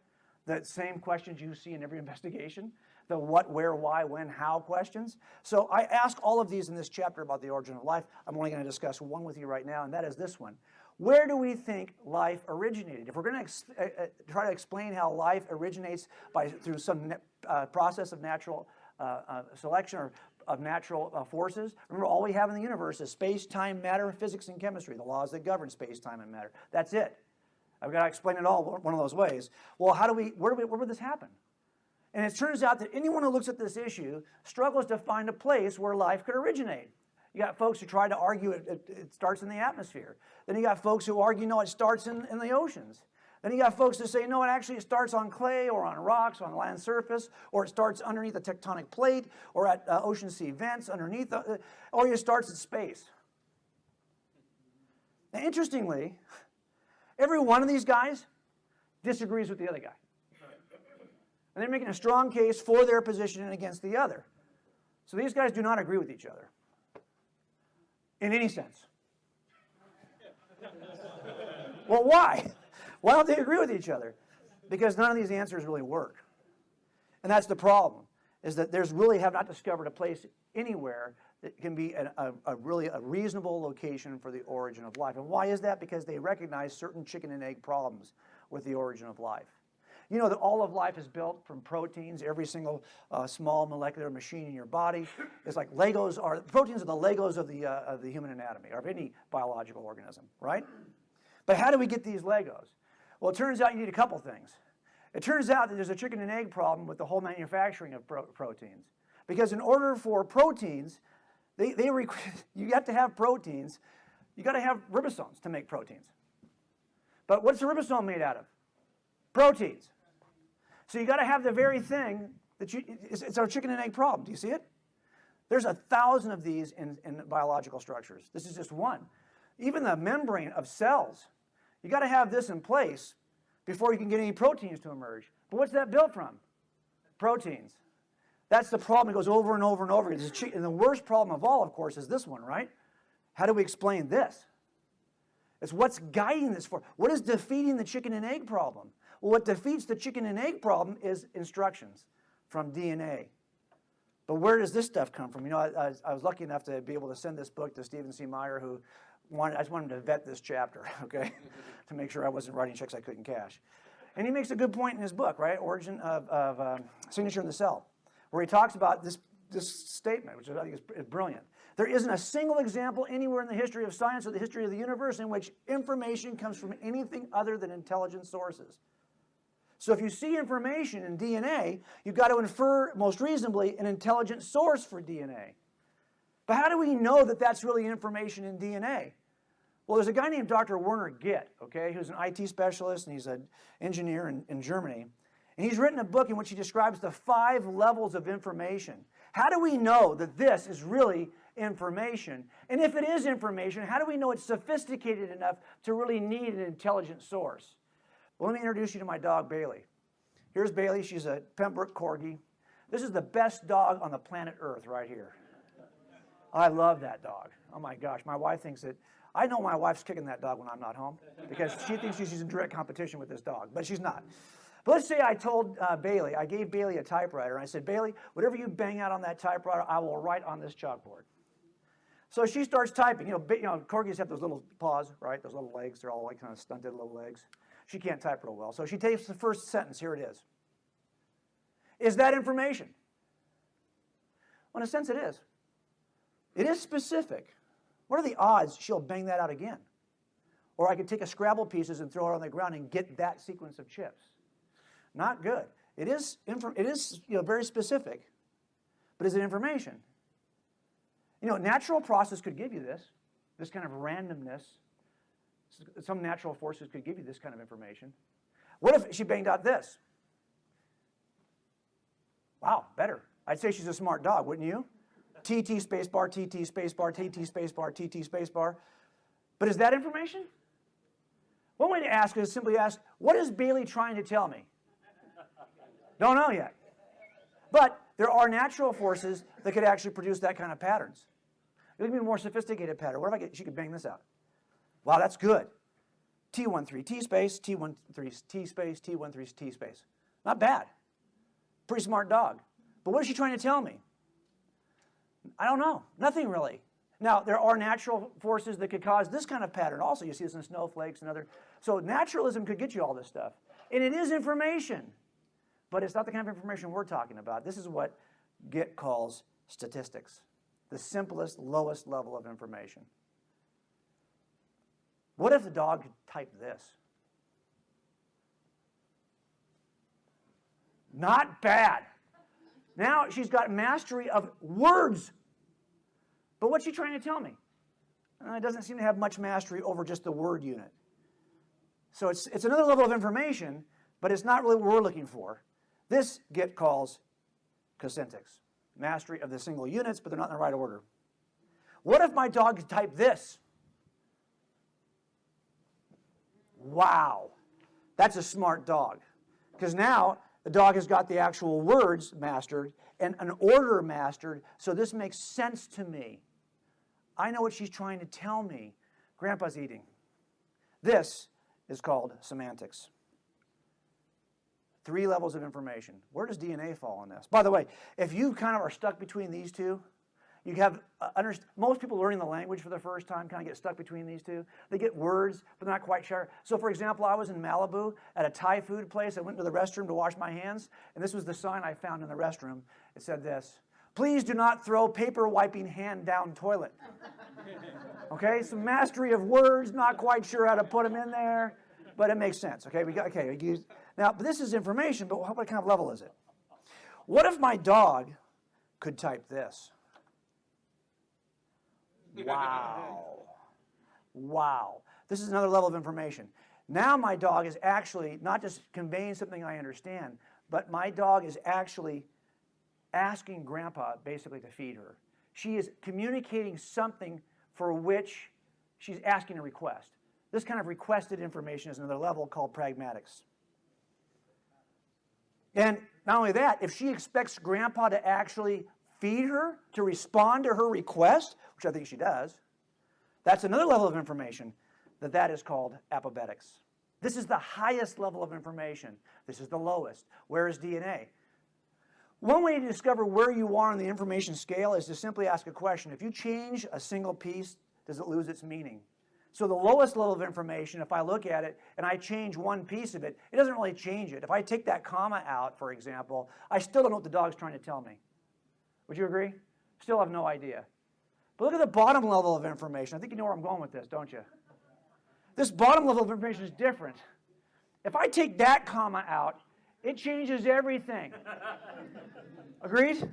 The same questions you see in every investigation. The what, where, why, when, how questions. So I ask all of these in this chapter about the origin of life. I'm only going to discuss one with you right now, and that is this one. Where do we think life originated? If we're going to try to explain how life originates through some process of natural selection or of natural forces, remember all we have in the universe is space, time, matter, physics, and chemistry, the laws that govern space, time, and matter. That's it. I've got to explain it all one of those ways. Well, where would this happen? And it turns out that anyone who looks at this issue struggles to find a place where life could originate. You got folks who try to argue it starts in the atmosphere. Then you got folks who argue, no, it starts in the oceans. Then you got folks that say, no, it starts on clay or on rocks, on land surface, or it starts underneath a tectonic plate, or at ocean sea vents underneath, or it starts in space. Now, interestingly, every one of these guys disagrees with the other guy. And they're making a strong case for their position and against the other. So these guys do not agree with each other in any sense. Well, why? Why don't they agree with each other? Because none of these answers really work. And that's the problem, is that there's really have not discovered a place anywhere that can be really a reasonable location for the origin of life. And why is that? Because they recognize certain chicken and egg problems with the origin of life. You know that all of life is built from proteins. Every single small molecular machine in your body is like proteins are the Legos of the human anatomy, or of any biological organism, right? But how do we get these Legos? Well, it turns out you need a couple things. It turns out that there's a chicken and egg problem with the whole manufacturing of proteins. Because in order for proteins, you have to have proteins. You got to have ribosomes to make proteins. But what's a ribosome made out of? Proteins. So you got to have the very thing that it's our chicken and egg problem. Do you see it? There's 1,000 of these in biological structures. This is just one. Even the membrane of cells, you got to have this in place before you can get any proteins to emerge. But what's that built from? Proteins. That's the problem. It goes over and over and over again. And the worst problem of all, of course, is this one, right? How do we explain this? It's what's guiding this for. What is defeating the chicken and egg problem? Well, what defeats the chicken and egg problem is instructions from DNA. But where does this stuff come from? You know, I was lucky enough to be able to send this book to Stephen C. Meyer, I just wanted him to vet this chapter, okay, to make sure I wasn't writing checks I couldn't cash. And he makes a good point in his book, right, Origin of Signature in the Cell, where he talks about this statement, which I think is brilliant. There isn't a single example anywhere in the history of science or the history of the universe in which information comes from anything other than intelligent sources. So if you see information in DNA, you've got to infer, most reasonably, an intelligent source for DNA. But how do we know that that's really information in DNA? Well, there's a guy named Dr. Werner Gitt, okay, who's an IT specialist, and he's an engineer in Germany. And he's written a book in which he describes the 5 levels of information. How do we know that this is really information? And if it is information, how do we know it's sophisticated enough to really need an intelligent source? Well, let me introduce you to my dog, Bailey. Here's Bailey. She's a Pembroke Corgi. This is the best dog on the planet Earth right here. I love that dog. Oh, my gosh. My wife thinks that... I know my wife's kicking that dog when I'm not home because she thinks she's in direct competition with this dog, but she's not. But let's say I told Bailey, I gave Bailey a typewriter, and I said, Bailey, whatever you bang out on that typewriter, I will write on this chalkboard. So she starts typing. You know, corgis have those little paws, right? Those little legs. They're all like kind of stunted little legs. She can't type real well. So she takes the first sentence. Here it is. Is that information? Well, in a sense, it is. It is specific. What are the odds she'll bang that out again? Or I could take a Scrabble pieces and throw it on the ground and get that sequence of chips. Not good. It is very specific, but is it information? You know, natural process could give you this kind of randomness. Some natural forces could give you this kind of information. What if she banged out this? Wow, better. I'd say she's a smart dog, wouldn't you? TT spacebar, TT spacebar, TT spacebar, TT spacebar. But is that information? One way to ask is simply ask, what is Bailey trying to tell me? Don't know yet. But there are natural forces that could actually produce that kind of patterns. It would be a more sophisticated pattern. What if she could bang this out? Wow, that's good. T13, T space, T13, T space, T13, T space. Not bad. Pretty smart dog. But what is she trying to tell me? I don't know. Nothing really. Now, there are natural forces that could cause this kind of pattern also. You see this in snowflakes and other. So naturalism could get you all this stuff. And it is information. But it's not the kind of information we're talking about. This is what Git calls statistics. The simplest, lowest level of information. What if the dog could type this? Not bad. Now she's got mastery of words. But what's she trying to tell me? It doesn't seem to have much mastery over just the word unit. So it's another level of information, but it's not really what we're looking for. This Git calls cosyntax. Mastery of the single units, but they're not in the right order. What if my dog could type this? Wow. That's a smart dog. Because now the dog has got the actual words mastered and an order mastered, so this makes sense to me. I know what she's trying to tell me. Grandpa's eating. This is called semantics. 3 levels of information. Where does DNA fall on this? By the way, if you kind of are stuck between these two, you have, most people learning the language for the first time kind of get stuck between these two. They get words, but they're not quite sure. So for example, I was in Malibu at a Thai food place. I went to the restroom to wash my hands, and this was the sign I found in the restroom. It said this: please do not throw paper wiping hand down toilet. Okay, some mastery of words, not quite sure how to put them in there, but it makes sense. Okay, now, but this is information, but what kind of level is it? What if my dog could type this? Wow. Wow. This is another level of information. Now my dog is actually not just conveying something I understand, but my dog is actually asking Grandpa basically to feed her. She is communicating something for which she's asking a request. This kind of requested information is another level called pragmatics. And not only that, if she expects Grandpa to actually feed her, to respond to her request, which I think she does, that's another level of information that is called apobetics. This is the highest level of information. This is the lowest. Where is DNA? One way to discover where you are on the information scale is to simply ask a question. If you change a single piece, does it lose its meaning? So the lowest level of information, if I look at it and I change one piece of it, it doesn't really change it. If I take that comma out, for example, I still don't know what the dog's trying to tell me. Would you agree? Still have no idea. But look at the bottom level of information. I think you know where I'm going with this, don't you? This bottom level of information is different. If I take that comma out, it changes everything. Agreed?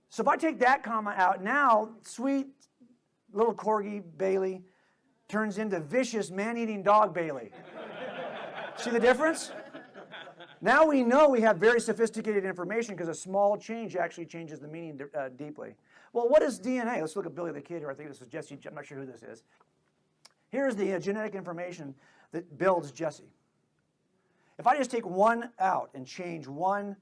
So if I take that comma out, now sweet little corgi Bailey turns into vicious man-eating dog Bailey. See the difference? Now we know we have very sophisticated information because a small change actually changes the meaning deeply. Well, what is DNA? Let's look at Billy the Kid here. I think this is Jesse. I'm not sure who this is. Here's the genetic information that builds Jesse. If I just take one out and change one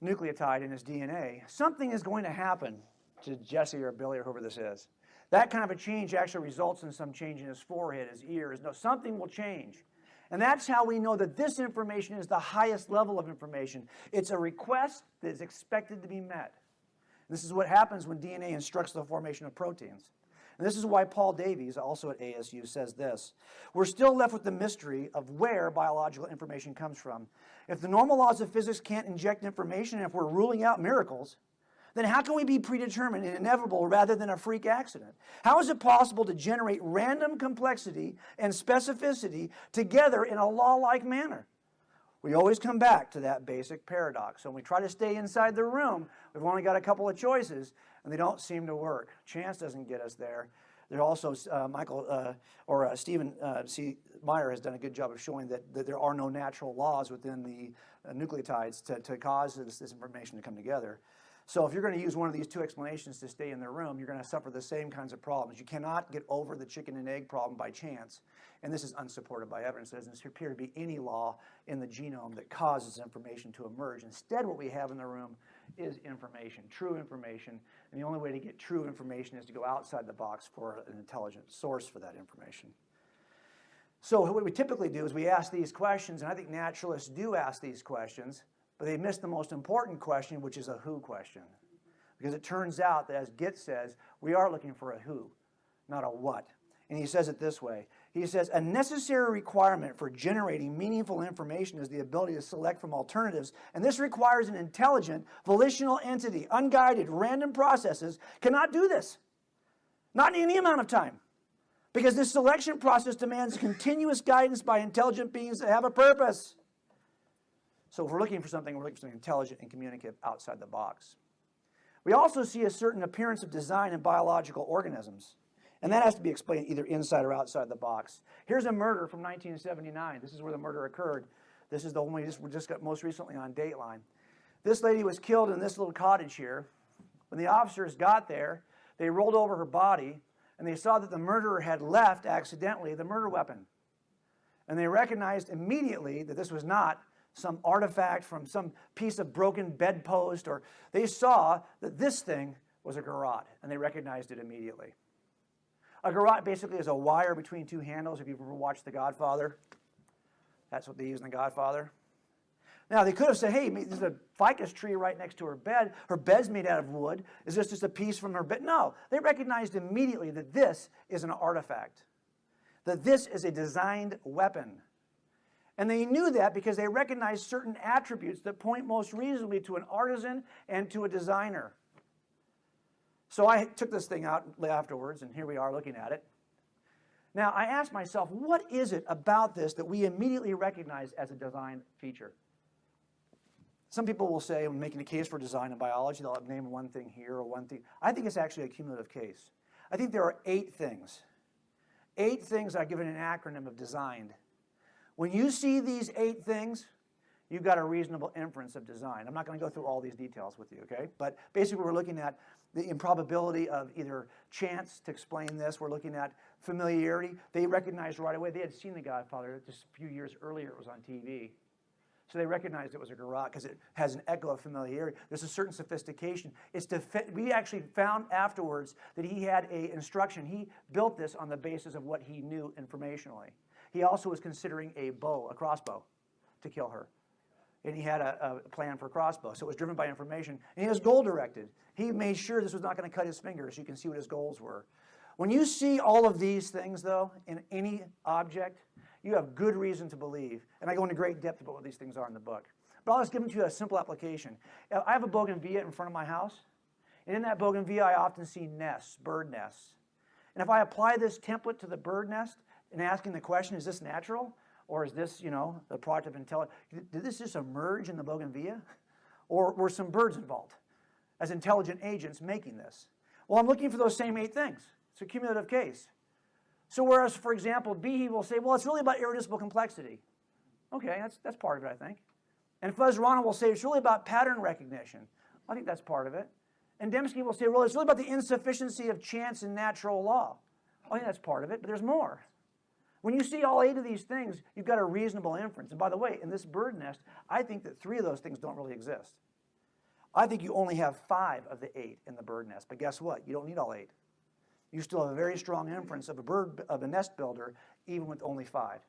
nucleotide in his DNA, something is going to happen to Jesse or Billy or whoever this is. That kind of a change actually results in some change in his forehead, his ears. No, something will change. And that's how we know that this information is the highest level of information. It's a request that is expected to be met. This is what happens when DNA instructs the formation of proteins. And this is why Paul Davies, also at ASU, says this: we're still left with the mystery of where biological information comes from. If the normal laws of physics can't inject information, and if we're ruling out miracles, then how can we be predetermined and inevitable rather than a freak accident? How is it possible to generate random complexity and specificity together in a law-like manner? We always come back to that basic paradox. So when we try to stay inside the room, we've only got a couple of choices, and they don't seem to work. Chance doesn't get us there. There also, Stephen C. Meyer has done a good job of showing that there are no natural laws within the nucleotides to cause this information to come together. So if you're going to use one of these two explanations to stay in the room, you're going to suffer the same kinds of problems. You cannot get over the chicken and egg problem by chance. And this is unsupported by evidence. There doesn't appear to be any law in the genome that causes information to emerge. Instead, what we have in the room is information, true information. And the only way to get true information is to go outside the box for an intelligent source for that information. So what we typically do is we ask these questions, and I think naturalists do ask these questions, but they miss the most important question, which is a who question. Because it turns out that, as Gitt says, we are looking for a who, not a what. And he says it this way. He says, a necessary requirement for generating meaningful information is the ability to select from alternatives, and this requires an intelligent, volitional entity. Unguided, random processes cannot do this. Not in any amount of time. Because this selection process demands continuous guidance by intelligent beings that have a purpose. So if we're looking for something, we're looking for something intelligent and communicative outside the box. We also see a certain appearance of design in biological organisms. And that has to be explained either inside or outside the box. Here's a murder from 1979. This is where the murder occurred. This is the one we just got most recently on Dateline. This lady was killed in this little cottage here. When the officers got there, they rolled over her body, and they saw that the murderer had left accidentally the murder weapon. And they recognized immediately that this was not some artifact from some piece of broken bedpost, or they saw that this thing was a garrote, and they recognized it immediately. A garrote basically is a wire between two handles. If you've ever watched The Godfather, that's what they use in The Godfather. Now, they could have said, hey, there's a ficus tree right next to her bed. Her bed's made out of wood. Is this just a piece from her bed? No, they recognized immediately that this is an artifact, that this is a designed weapon. And they knew that because they recognized certain attributes that point most reasonably to an artisan and to a designer. So I took this thing out afterwards, and here we are looking at it. Now, I asked myself, what is it about this that we immediately recognize as a design feature? Some people will say, when making a case for design in biology, they'll name one thing here or one thing. I think it's actually a cumulative case. I think there are 8 things. 8 things I've given an acronym of designed. When you see these 8 things, you've got a reasonable inference of design. I'm not going to go through all these details with you, okay? But basically, we're looking at the improbability of either chance to explain this. We're looking at familiarity. They recognized right away. They had seen The Godfather just a few years earlier. It was on TV. So they recognized it was a garrote because it has an echo of familiarity. There's a certain sophistication. We actually found afterwards that he had an instruction. He built this on the basis of what he knew informationally. He also was considering a crossbow, to kill her. And he had a plan for a crossbow. So it was driven by information. And he was goal-directed. He made sure this was not going to cut his fingers. You can see what his goals were. When you see all of these things, though, in any object, you have good reason to believe. And I go into great depth about what these things are in the book. But I'll just give them to you a simple application. I have a bougainvillea in front of my house. And in that bougainvillea, I often see nests, bird nests. And if I apply this template to the bird nest and asking the question, is this natural? Or is this, the product of intelligence? Did this just emerge in the bougainvillea? Or were some birds involved as intelligent agents making this? Well, I'm looking for those same 8 things. It's a cumulative case. So whereas, for example, B, he will say, well, it's really about irreducible complexity. Okay, that's part of it, I think. And Fuzz-Rana will say, it's really about pattern recognition. I think that's part of it. And Dembski will say, well, it's really about the insufficiency of chance and natural law. I think that's part of it, but there's more. When you see all 8 of these things, you've got a reasonable inference. And by the way, in this bird nest, I think that 3 of those things don't really exist. I think you only have 5 of the 8 in the bird nest. But guess what? You don't need all 8. You still have a very strong inference of a nest builder, even with only 5.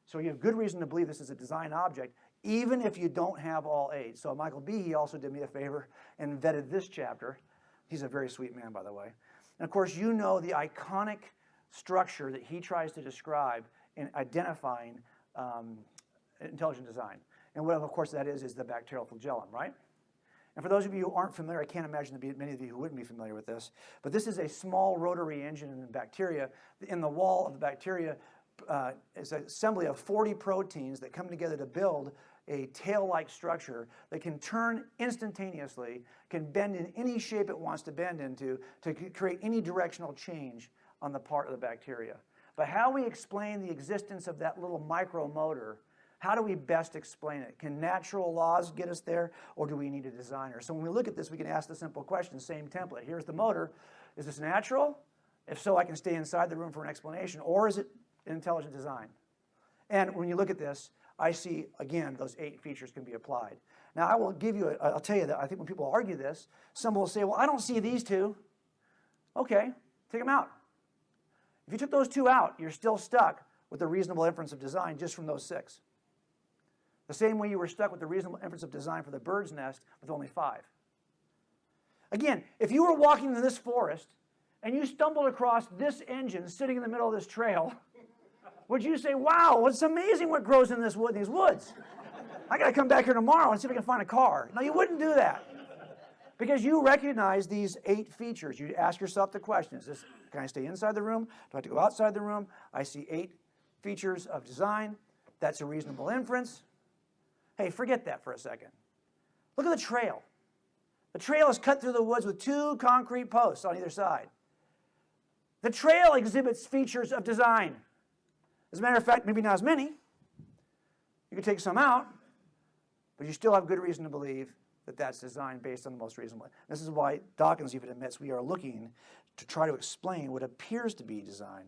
So you have good reason to believe this is a design object, even if you don't have all 8. So Michael B., he also did me a favor and vetted this chapter. He's a very sweet man, by the way. And of course, you know the iconic structure that he tries to describe in identifying intelligent design. And what, of course, that is the bacterial flagellum, right? And for those of you who aren't familiar, I can't imagine there'd be many of you who wouldn't be familiar with this, but this is a small rotary engine in bacteria. In the wall of the bacteria is an assembly of 40 proteins that come together to build a tail-like structure that can turn instantaneously, can bend in any shape it wants to bend into, to create any directional change on the part of the bacteria. But how we explain the existence of that little micromotor How do we best explain it? Can natural laws get us there, or do we need a designer? So when we look at this, we can ask the simple question, same template. Here's the motor. Is this natural? If so, I can stay inside the room for an explanation. Or is it intelligent design? And when you look at this, I see, again, those 8 features can be applied. Now, I will give you, I'll tell you that I think when people argue this, some will say, well, I don't see these 2. Okay, take them out. If you took those 2 out, you're still stuck with the reasonable inference of design just from those 6. The same way you were stuck with the reasonable inference of design for the bird's nest with only 5. Again, if you were walking in this forest and you stumbled across this engine sitting in the middle of this trail, would you say, wow, it's amazing what grows in these woods. I got to come back here tomorrow and see if I can find a car. No, you wouldn't do that. Because you recognize these 8 features. You ask yourself the question, can I stay inside the room? Do I have to go outside the room? I see 8 features of design. That's a reasonable inference. Hey, forget that for a second. Look at the trail. The trail is cut through the woods with 2 concrete posts on either side. The trail exhibits features of design. As a matter of fact, maybe not as many. You could take some out, but you still have good reason to believe that that's designed based on the most reasonable. This is why Dawkins even admits we are looking to try to explain what appears to be design.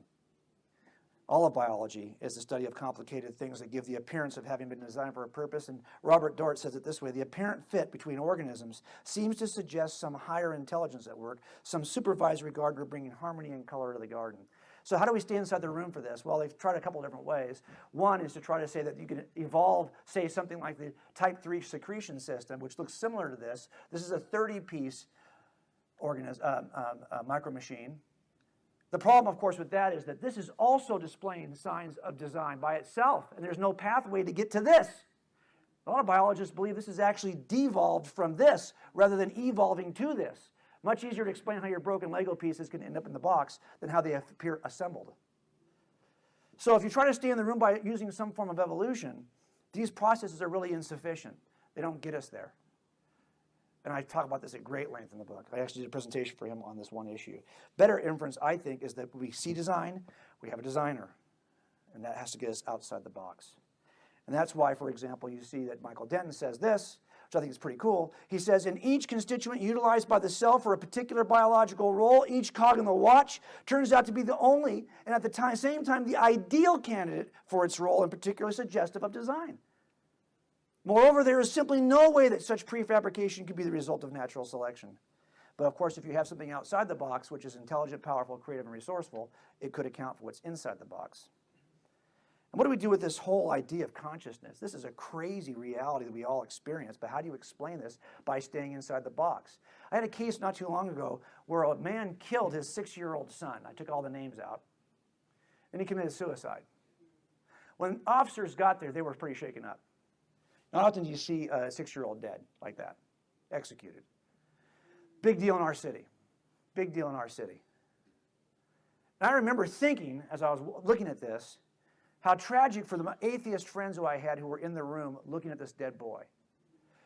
All of biology is the study of complicated things that give the appearance of having been designed for a purpose. And Robert Dort says it this way: the apparent fit between organisms seems to suggest some higher intelligence at work, some supervisory gardener bringing harmony and color to the garden. So how do we stay inside the room for this? Well, they've tried a couple of different ways. One is to try to say that you can evolve, say, something like the type 3 secretion system, which looks similar to this. This is a 30-piece micro machine. The problem, of course, with that is that this is also displaying signs of design by itself, and there's no pathway to get to this. A lot of biologists believe this is actually devolved from this rather than evolving to this. Much easier to explain how your broken Lego pieces can end up in the box than how they appear assembled. So if you try to stay in the room by using some form of evolution, these processes are really insufficient. They don't get us there. And I talk about this at great length in the book. I actually did a presentation for him on this one issue. Better inference, I think, is that we see design, we have a designer, and that has to get us outside the box. And that's why, for example, you see that Michael Denton says this, which I think is pretty cool. He says, in each constituent utilized by the cell for a particular biological role, each cog in the watch turns out to be the only, and at the same time, the ideal candidate for its role, and particularly suggestive of design. Moreover, there is simply no way that such prefabrication could be the result of natural selection. But of course, if you have something outside the box, which is intelligent, powerful, creative, and resourceful, it could account for what's inside the box. And what do we do with this whole idea of consciousness? This is a crazy reality that we all experience, but how do you explain this by staying inside the box? I had a case not too long ago where a man killed his 6-year-old son. I took all the names out. And he committed suicide. When officers got there, they were pretty shaken up. Not often do you see a 6-year-old dead like that, executed. Big deal in our city. Big deal in our city. And I remember thinking, as I was looking at this, how tragic for the atheist friends who I had who were in the room looking at this dead boy.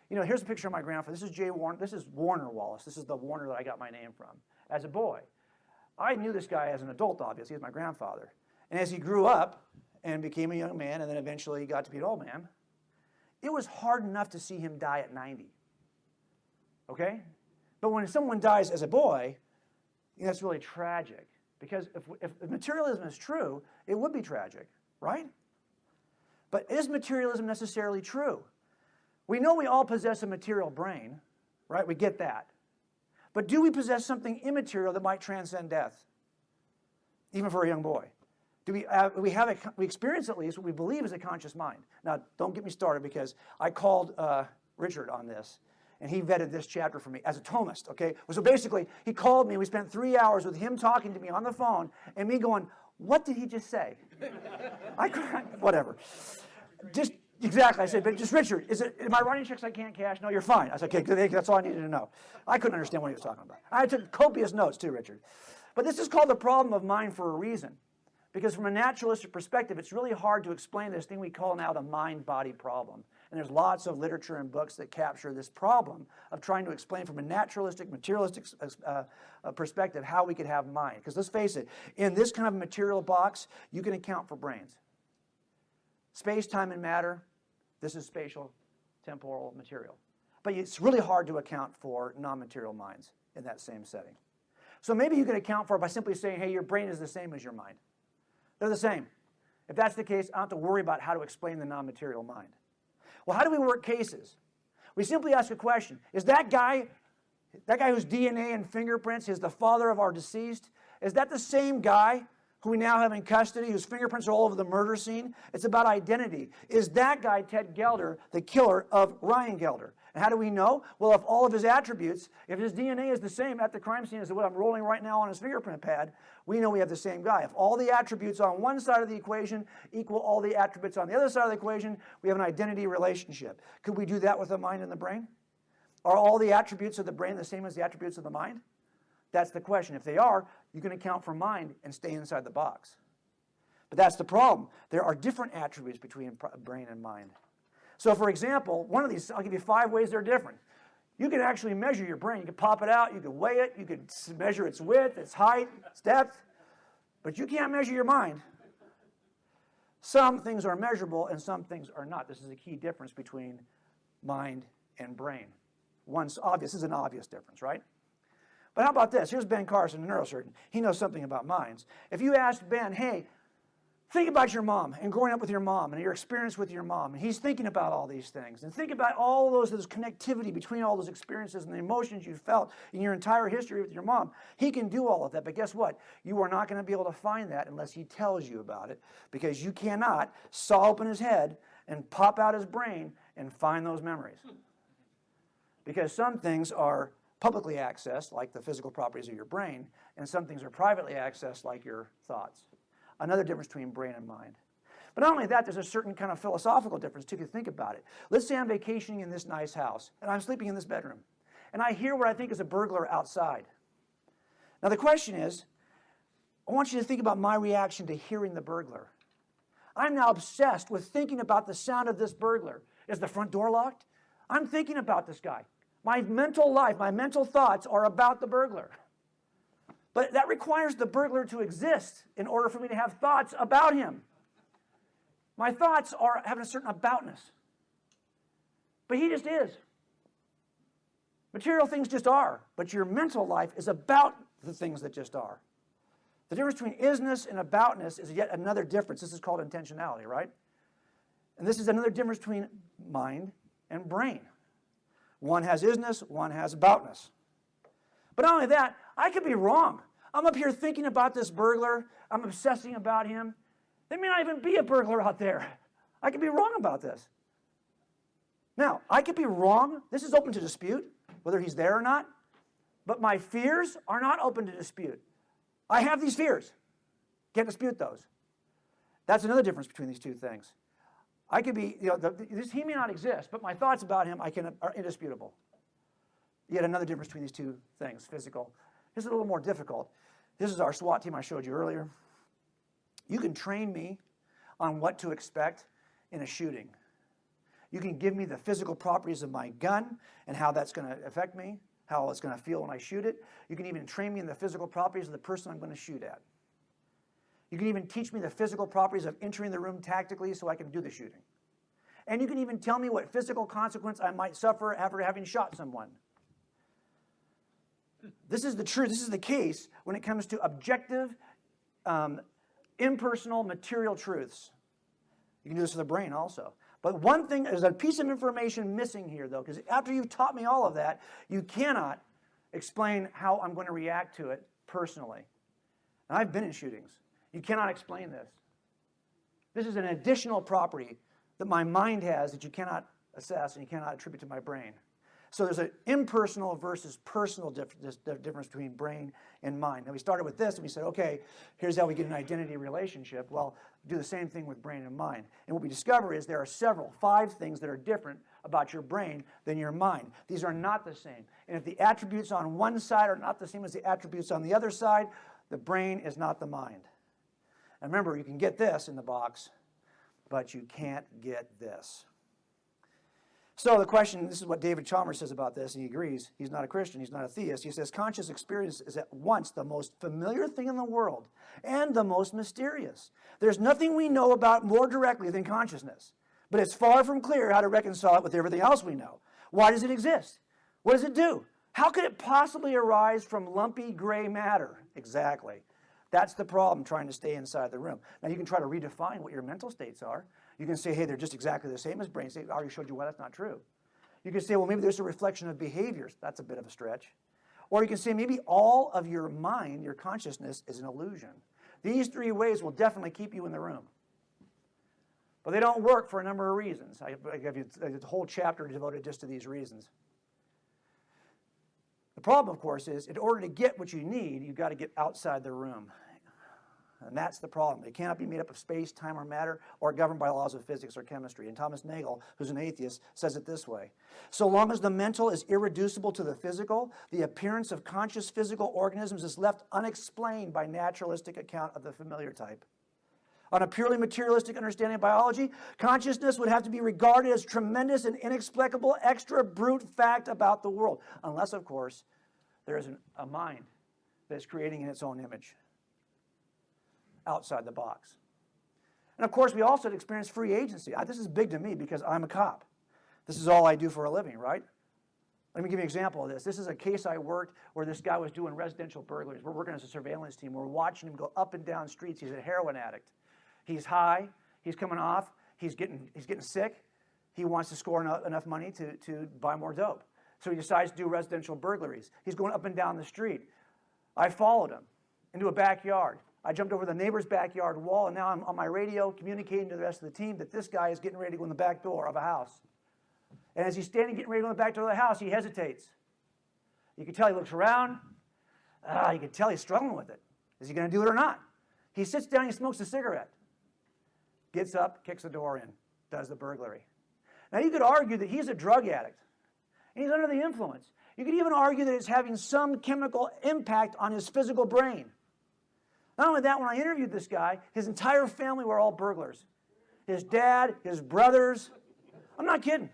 You know, here's a picture of my grandfather. This is This is Warner Wallace. This is the Warner that I got my name from. As a boy, I knew this guy as an adult, obviously. He's my grandfather. And as he grew up and became a young man and then eventually got to be an old man, it was hard enough to see him die at 90. Okay? But when someone dies as a boy, that's really tragic. Because if materialism is true, it would be tragic, right? But is materialism necessarily true? We know we all possess a material brain, right? We get that. But do we possess something immaterial that might transcend death? Even for a young boy. Do we experience at least what we believe is a conscious mind. Now, don't get me started because I called Richard on this, and he vetted this chapter for me as a Thomist, okay? So basically, he called me, and we spent 3 hours with him talking to me on the phone, and me going, what did he just say? Whatever. Just, exactly, I said, but just Richard, am I writing checks I can't cash? No, you're fine. I said, okay, that's all I needed to know. I couldn't understand what he was talking about. I took copious notes too, Richard. But this is called the problem of mind for a reason. Because from a naturalistic perspective, it's really hard to explain this thing we call now the mind-body problem. And there's lots of literature and books that capture this problem of trying to explain from a naturalistic, materialistic perspective how we could have mind. Because let's face it, in this kind of material box, you can account for brains. Space, time, and matter, This is spatial, temporal, material. But it's really hard to account for non-material minds in that same setting. So maybe you can account for it by simply saying, hey, your brain is the same as your mind. They're the same. If that's the case, I don't have to worry about how to explain the non-material mind. Well, how do we work cases? We simply ask a question. Is that guy whose DNA and fingerprints is the father of our deceased, is that the same guy who we now have in custody, whose fingerprints are all over the murder scene? It's about identity. Is that guy, Ted Gelder, the killer of Ryan Gelder? And how do we know? Well, if all of his attributes, if his DNA is the same at the crime scene as what I'm rolling right now on his fingerprint pad, we know we have the same guy. If all the attributes on one side of the equation equal all the attributes on the other side of the equation, we have an identity relationship. Could we do that with the mind and the brain? Are all the attributes of the brain the same as the attributes of the mind? That's the question. If they are, you can account for mind and stay inside the box. But that's the problem. There are different attributes between brain and mind. So for example, one of these, I'll give you 5 ways they're different. You can actually measure your brain. You can pop it out, you can weigh it, you can measure its width, its height, its depth, but you can't measure your mind. Some things are measurable and some things are not. This is a key difference between mind and brain. One's obvious. This is an obvious difference, right? But how about this? Here's Ben Carson, a neurosurgeon. He knows something about minds. If you asked Ben, hey, think about your mom and growing up with your mom and your experience with your mom, and he's thinking about all these things, and think about all those connectivity between all those experiences and the emotions you felt in your entire history with your mom. He can do all of that, but guess what? You are not going to be able to find that unless he tells you about it, because you cannot saw open his head and pop out his brain and find those memories. Because some things are publicly accessed, like the physical properties of your brain, and some things are privately accessed, like your thoughts. Another difference between brain and mind. But not only that, there's a certain kind of philosophical difference too, if you think about it. Let's say I'm vacationing in this nice house, and I'm sleeping in this bedroom, and I hear what I think is a burglar outside. Now the question is, I want you to think about my reaction to hearing the burglar. I'm now obsessed with thinking about the sound of this burglar. Is the front door locked? I'm thinking about this guy. My mental life, my mental thoughts are about the burglar. But that requires the burglar to exist in order for me to have thoughts about him. My thoughts are having a certain aboutness. But he just is. Material things just are, but your mental life is about the things that just are. The difference between isness and aboutness is yet another difference. This is called intentionality, right? And this is another difference between mind and brain. One has isness, one has aboutness. But not only that, I could be wrong. I'm up here thinking about this burglar. I'm obsessing about him. There may not even be a burglar out there. I could be wrong about this. Now, I could be wrong. This is open to dispute, whether he's there or not. But my fears are not open to dispute. I have these fears. Can't dispute those. That's another difference between these two things. I could be, he may not exist, but my thoughts about him are indisputable. Yet another difference between these two things, physical. This is a little more difficult. This is our SWAT team I showed you earlier. You can train me on what to expect in a shooting. You can give me the physical properties of my gun and how that's going to affect me, how it's going to feel when I shoot it. You can even train me in the physical properties of the person I'm going to shoot at. You can even teach me the physical properties of entering the room tactically so I can do the shooting. And you can even tell me what physical consequence I might suffer after having shot someone. This is the truth. This is the case when it comes to objective, impersonal, material truths. You can do this with the brain also. But one thing, there's a piece of information missing here, though, because after you've taught me all of that, you cannot explain how I'm going to react to it personally. And I've been in shootings. You cannot explain this. This is an additional property that my mind has that you cannot assess and you cannot attribute to my brain. So there's an impersonal versus personal difference between brain and mind. Now we started with this and we said, okay, here's how we get an identity relationship. Well, do the same thing with brain and mind. And what we discover is there are 5 things that are different about your brain than your mind. These are not the same. And if the attributes on one side are not the same as the attributes on the other side, the brain is not the mind. And remember, you can get this in the box, but you can't get this. So the question, this is what David Chalmers says about this, and he agrees. He's not a Christian, he's not a theist. He says, conscious experience is at once the most familiar thing in the world and the most mysterious. There's nothing we know about more directly than consciousness. But it's far from clear how to reconcile it with everything else we know. Why does it exist? What does it do? How could it possibly arise from lumpy gray matter? Exactly. That's the problem, trying to stay inside the room. Now, you can try to redefine what your mental states are. You can say, hey, they're just exactly the same as brain states. I already showed you why that's not true. You can say, well, maybe there's a reflection of behaviors. That's a bit of a stretch. Or you can say, maybe all of your mind, your consciousness, is an illusion. These three ways will definitely keep you in the room. But they don't work for a number of reasons. I give you a whole chapter devoted just to these reasons. The problem, of course, is in order to get what you need, you've got to get outside the room. And that's the problem. It cannot be made up of space, time, or matter, or governed by laws of physics or chemistry. And Thomas Nagel, who's an atheist, says it this way. So long as the mental is irreducible to the physical, the appearance of conscious physical organisms is left unexplained by naturalistic account of the familiar type. On a purely materialistic understanding of biology, consciousness would have to be regarded as tremendous and inexplicable extra brute fact about the world. Unless, of course, there is a mind that is creating in its own image, outside the box. And of course, we also experience free agency. This is big to me because I'm a cop. This is all I do for a living, right? Let me give you an example of this. This is a case I worked where this guy was doing residential burglaries. We're working as a surveillance team. We're watching him go up and down streets. He's a heroin addict. He's high. He's coming off. He's getting sick. He wants to score enough money to buy more dope. So he decides to do residential burglaries. He's going up and down the street. I followed him into a backyard. I jumped over the neighbor's backyard wall, and now I'm on my radio communicating to the rest of the team that this guy is getting ready to go in the back door of a house. And as he's standing getting ready to go in the back door of the house, he hesitates. You can tell he looks around. You can tell he's struggling with it. Is he going to do it or not? He sits down, he smokes a cigarette. Gets up, kicks the door in, does the burglary. Now you could argue that he's a drug addict, and he's under the influence. You could even argue that it's having some chemical impact on his physical brain. Not only that, when I interviewed this guy, his entire family were all burglars. His dad, his brothers. I'm not kidding.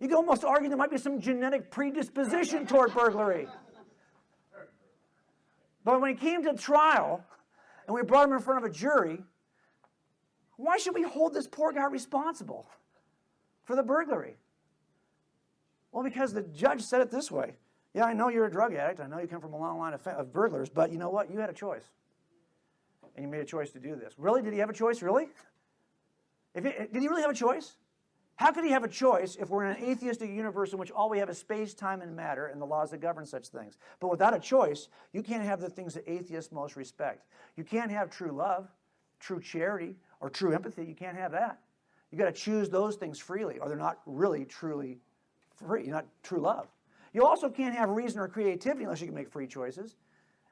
You could almost argue there might be some genetic predisposition toward burglary. But when he came to trial, and we brought him in front of a jury, why should we hold this poor guy responsible for the burglary? Well, because the judge said it this way. Yeah, I know you're a drug addict. I know you come from a long line of burglars, but you know what? You had a choice. And you made a choice to do this. Really? Did he have a choice? Really? Did he really have a choice? How could he have a choice if we're in an atheistic universe in which all we have is space, time, and matter and the laws that govern such things? But without a choice, you can't have the things that atheists most respect. You can't have true love, true charity, or true empathy. You can't have that. You got to choose those things freely, or they're not really truly free, not true love. You also can't have reason or creativity unless you can make free choices.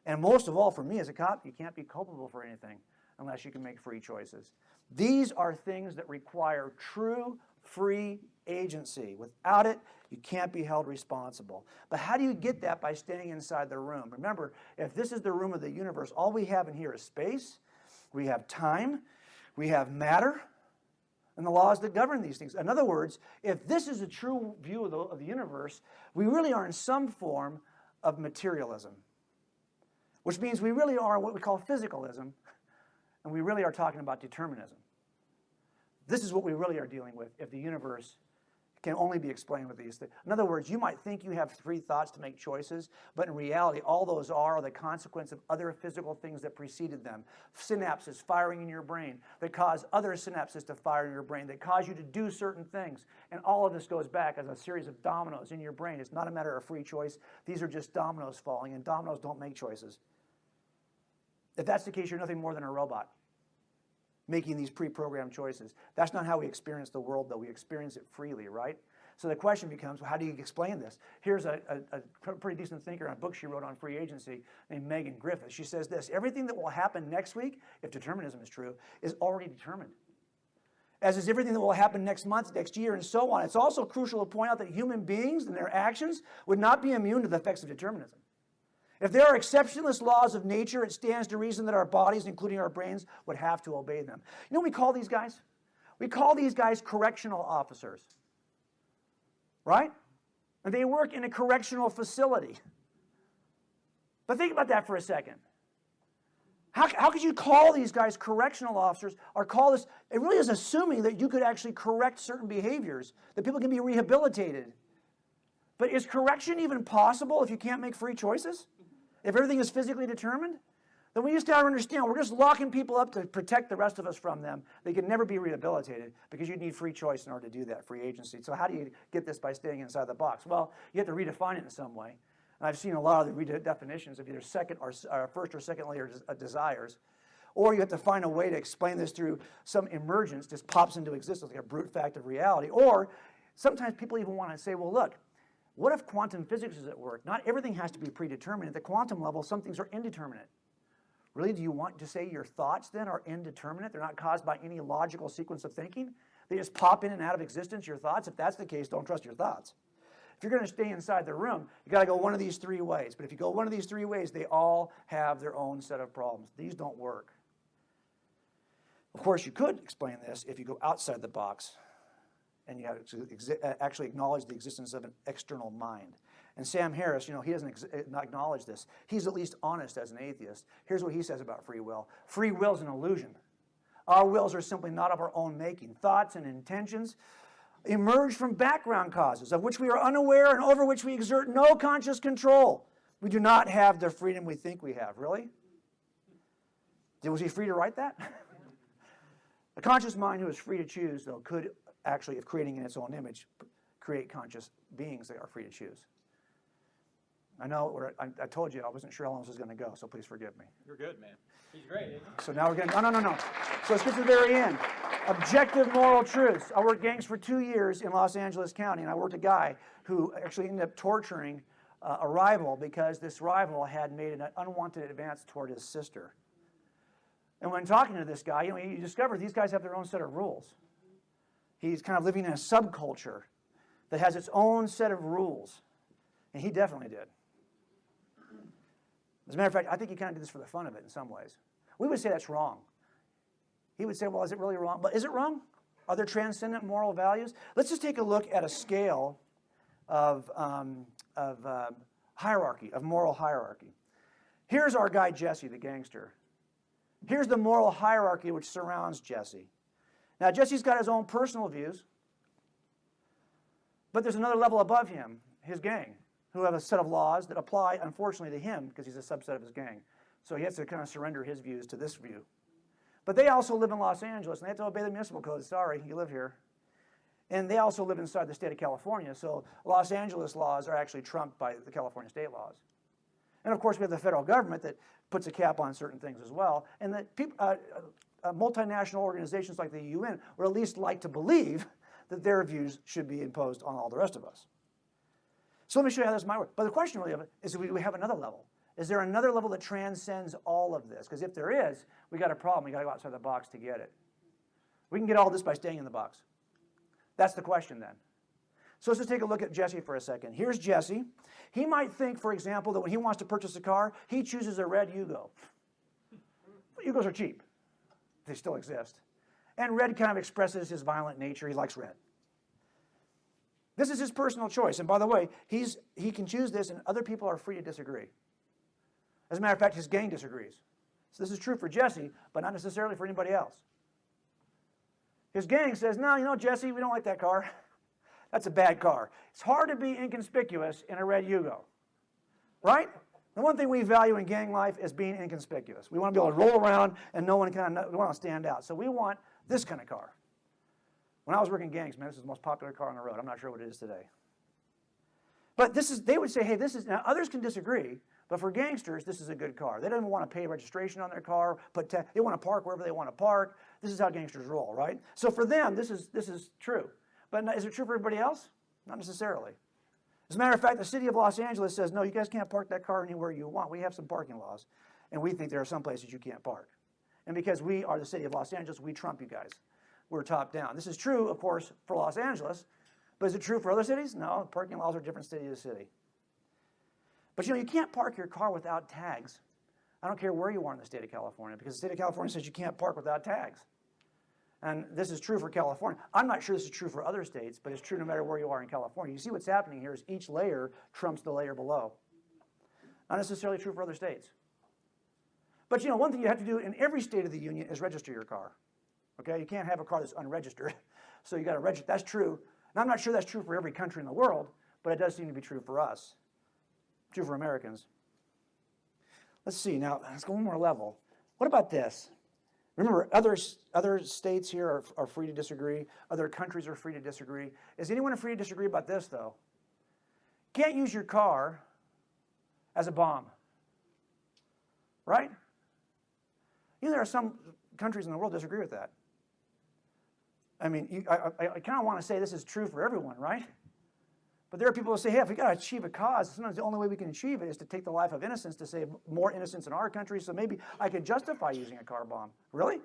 And most of all, for me as a cop, you can't be culpable for anything unless you can make free choices. These are things that require true free agency. Without it, you can't be held responsible. But how do you get that? By staying inside the room. Remember, if this is the room of the universe, all we have in here is space, we have time, we have matter, and the laws that govern these things. In other words, if this is a true view of the universe, we really are in some form of materialism, which means we really are what we call physicalism, and we really are talking about determinism. This is what we really are dealing with if the universe can only be explained with these things. In other words, you might think you have free thoughts to make choices, but in reality, all those are the consequence of other physical things that preceded them. Synapses firing in your brain that cause other synapses to fire in your brain, that cause you to do certain things. And all of this goes back as a series of dominoes in your brain. It's not a matter of free choice. These are just dominoes falling, and dominoes don't make choices. If that's the case, you're nothing more than a robot making these pre-programmed choices. That's not how we experience the world, though. We experience it freely, right? So the question becomes, well, how do you explain this? Here's a pretty decent thinker on a book she wrote on free agency named Megan Griffith. She says this: everything that will happen next week, if determinism is true, is already determined. As is everything that will happen next month, next year, and so on. It's also crucial to point out that human beings and their actions would not be immune to the effects of determinism. If there are exceptionless laws of nature, it stands to reason that our bodies, including our brains, would have to obey them. You know what we call these guys? We call these guys correctional officers. Right? And they work in a correctional facility. But think about that for a second. How could you call these guys correctional officers or call this? It really is assuming that you could actually correct certain behaviors, that people can be rehabilitated. But is correction even possible if you can't make free choices? If everything is physically determined? Then we just got to understand, we're just locking people up to protect the rest of us from them. They can never be rehabilitated because you need free choice in order to do that, free agency. So how do you get this by staying inside the box? Well, you have to redefine it in some way. And I've seen a lot of the redefinitions of either second or first or second layer desires. Or you have to find a way to explain this through some emergence, just pops into existence, like a brute fact of reality. Or sometimes people even want to say, well, look, what if quantum physics is at work? Not everything has to be predetermined. At the quantum level, some things are indeterminate. Really, do you want to say your thoughts then are indeterminate? They're not caused by any logical sequence of thinking? They just pop in and out of existence, your thoughts? If that's the case, don't trust your thoughts. If you're going to stay inside the room, you got to go one of these three ways. But if you go one of these three ways, they all have their own set of problems. These don't work. Of course, you could explain this if you go outside the box and you have to actually acknowledge the existence of an external mind. And Sam Harris, he doesn't acknowledge this. He's at least honest as an atheist. Here's what he says about free will. Free will is an illusion. Our wills are simply not of our own making. Thoughts and intentions emerge from background causes of which we are unaware and over which we exert no conscious control. We do not have the freedom we think we have. Really? Was he free to write that? A conscious mind who is free to choose, though, could actually, if creating in its own image, create conscious beings that are free to choose. I know, I told you I wasn't sure how long this was going to go, so please forgive me. You're good, man. He's great, isn't he? So now we're going to, no. So let's get to the very end. Objective moral truths. I worked gangs for 2 years in Los Angeles County, and I worked a guy who actually ended up torturing a rival because this rival had made an unwanted advance toward his sister. And when talking to this guy, you discover these guys have their own set of rules. He's kind of living in a subculture that has its own set of rules. And he definitely did. As a matter of fact, I think he kind of did this for the fun of it in some ways. We would say that's wrong. He would say, well, is it really wrong? But is it wrong? Are there transcendent moral values? Let's just take a look at a scale of hierarchy, of moral hierarchy. Here's our guy Jesse, the gangster. Here's the moral hierarchy which surrounds Jesse. Now, Jesse's got his own personal views, but there's another level above him, his gang, who have a set of laws that apply, unfortunately, to him because he's a subset of his gang. So he has to kind of surrender his views to this view. But they also live in Los Angeles, and they have to obey the municipal code. Sorry, you live here. And they also live inside the state of California, so Los Angeles laws are actually trumped by the California state laws. And of course, we have the federal government that puts a cap on certain things as well, and that multinational organizations like the UN would at least like to believe that their views should be imposed on all the rest of us. So let me show you how this might work. But the question really of it is, do we have another level? Is there another level that transcends all of this? Because if there is, we got a problem. We got to go outside the box to get it. We can get all this by staying in the box. That's the question then. So let's just take a look at Jesse for a second. Here's Jesse. He might think, for example, that when he wants to purchase a car, he chooses a red Yugo. Yugos are cheap. They still exist. And red kind of expresses his violent nature. He likes red. This is his personal choice. And by the way, he can choose this, and other people are free to disagree. As a matter of fact, his gang disagrees. So this is true for Jesse, but not necessarily for anybody else. His gang says, no, Jesse, we don't like that car. That's a bad car. It's hard to be inconspicuous in a red Yugo, right? The one thing we value in gang life is being inconspicuous. We want to be able to roll around and no one can, we want to stand out. So we want this kind of car. When I was working gangs, man, this is the most popular car on the road. I'm not sure what it is today. But they would say, hey, now others can disagree, but for gangsters, this is a good car. They don't even want to pay registration on their car, they want to park wherever they want to park. This is how gangsters roll, right? So for them, this is true. But is it true for everybody else? Not necessarily. As a matter of fact, the city of Los Angeles says, no, you guys can't park that car anywhere you want. We have some parking laws, and we think there are some places you can't park. And because we are the city of Los Angeles, we trump you guys. We're top down. This is true, of course, for Los Angeles, but is it true for other cities? No, parking laws are different city to city. But you can't park your car without tags. I don't care where you are in the state of California, because the state of California says you can't park without tags. And this is true for California. I'm not sure this is true for other states, but it's true no matter where you are in California. You see what's happening here is each layer trumps the layer below. Not necessarily true for other states. But one thing you have to do in every state of the union is register your car. Okay, you can't have a car that's unregistered. So you got to register. That's true. And I'm not sure that's true for every country in the world, but it does seem to be true for us. True for Americans. Let's see, now let's go one more level. What about this? Remember, other states here are free to disagree. Other countries are free to disagree. Is anyone free to disagree about this, though? Can't use your car as a bomb. Right? There are some countries in the world that disagree with that. I mean, I kind of want to say this is true for everyone, right? But there are people who say, hey, if we got to achieve a cause, sometimes the only way we can achieve it is to take the life of innocence to save more innocence in our country, so maybe I could justify using a car bomb. Really?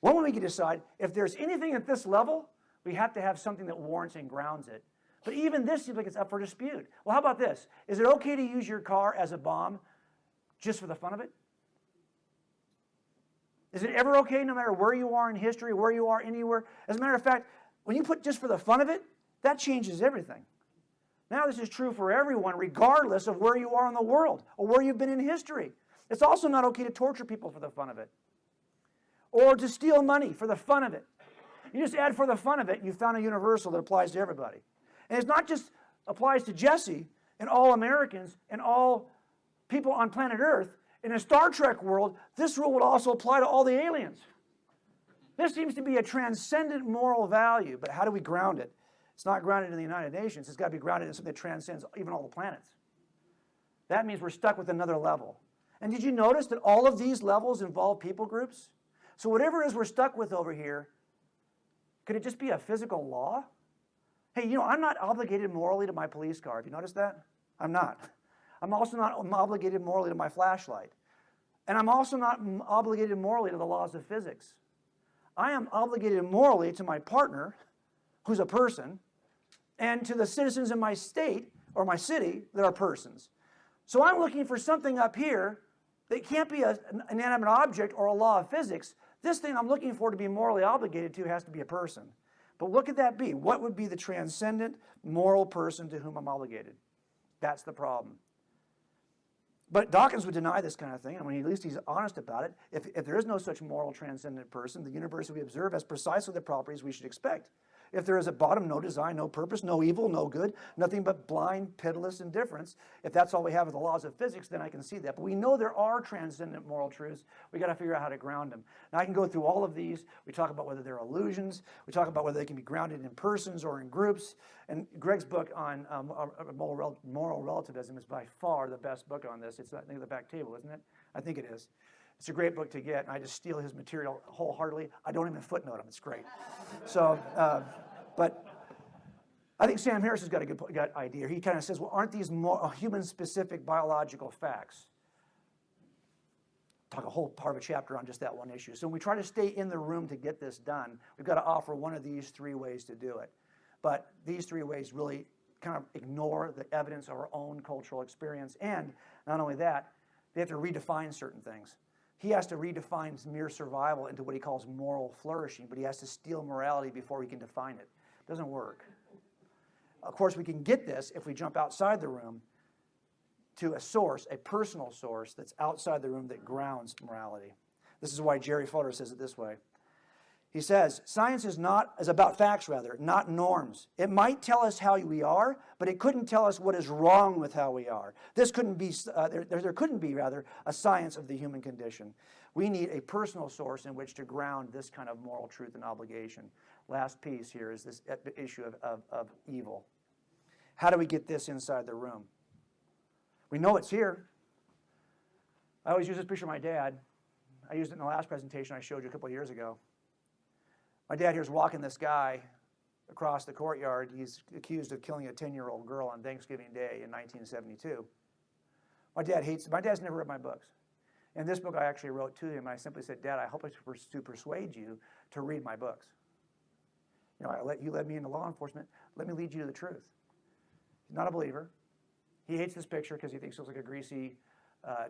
When we can decide, if there's anything at this level, we have to have something that warrants and grounds it. But even this seems like it's up for dispute. Well, how about this? Is it okay to use your car as a bomb just for the fun of it? Is it ever okay, no matter where you are in history, where you are anywhere? As a matter of fact, when you put just for the fun of it, that changes everything. Now this is true for everyone, regardless of where you are in the world or where you've been in history. It's also not okay to torture people for the fun of it, or to steal money for the fun of it. You just add for the fun of it, you found a universal that applies to everybody. And it's not just applies to Jesse and all Americans and all people on planet Earth. In a Star Trek world, this rule would also apply to all the aliens. This seems to be a transcendent moral value, but how do we ground it? It's not grounded in the United Nations. It's got to be grounded in something that transcends even all the planets. That means we're stuck with another level. And did you notice that all of these levels involve people groups? So whatever it is we're stuck with over here, could it just be a physical law? Hey, I'm not obligated morally to my police car. Have you noticed that? I'm not. I'm also not obligated morally to my flashlight. And I'm also not obligated morally to the laws of physics. I am obligated morally to my partner, who's a person, and to the citizens in my state or my city that are persons. So I'm looking for something up here that can't be an inanimate object or a law of physics. This thing I'm looking for to be morally obligated to has to be a person. But what could that be? What would be the transcendent moral person to whom I'm obligated? That's the problem. But Dawkins would deny this kind of thing, and when at least he's honest about it. If there is no such moral transcendent person, the universe we observe has precisely the properties we should expect. If there is at bottom no design, no purpose, no evil, no good, nothing but blind, pitiless indifference, if that's all we have are the laws of physics, then I can see that. But we know there are transcendent moral truths. We got to figure out how to ground them. Now I can go through all of these. We talk about whether they're illusions. We talk about whether they can be grounded in persons or in groups. And Greg's book on moral relativism is by far the best book on this. It's I think the back table, isn't it? I think it is. It's a great book to get, and I just steal his material wholeheartedly. I don't even footnote him. It's great. So, but I think Sam Harris has got a good idea. He kind of says, well, aren't these more human-specific biological facts? Talk a whole part of a chapter on just that one issue. So when we try to stay in the room to get this done, we've got to offer one of these three ways to do it. But these three ways really kind of ignore the evidence of our own cultural experience. And not only that, they have to redefine certain things. He has to redefine mere survival into what he calls moral flourishing, but he has to steal morality before he can define it. It doesn't work. Of course, we can get this if we jump outside the room to a source, a personal source that's outside the room that grounds morality. This is why Jerry Fodor says it this way. He says, science is about facts, rather, not norms. It might tell us how we are, but it couldn't tell us what is wrong with how we are. This couldn't be, there couldn't be, rather, a science of the human condition. We need a personal source in which to ground this kind of moral truth and obligation. Last piece here is this issue of evil. How do we get this inside the room? We know it's here. I always use this picture of my dad. I used it in the last presentation I showed you a couple of years ago. My dad here's walking this guy across the courtyard. He's accused of killing a 10-year-old girl on Thanksgiving Day in 1972. My dad's never read my books. And this book I actually wrote to him. I simply said, Dad, I hope to persuade you to read my books. You led me into law enforcement. Let me lead you to the truth. He's not a believer. He hates this picture because he thinks he looks like a greasy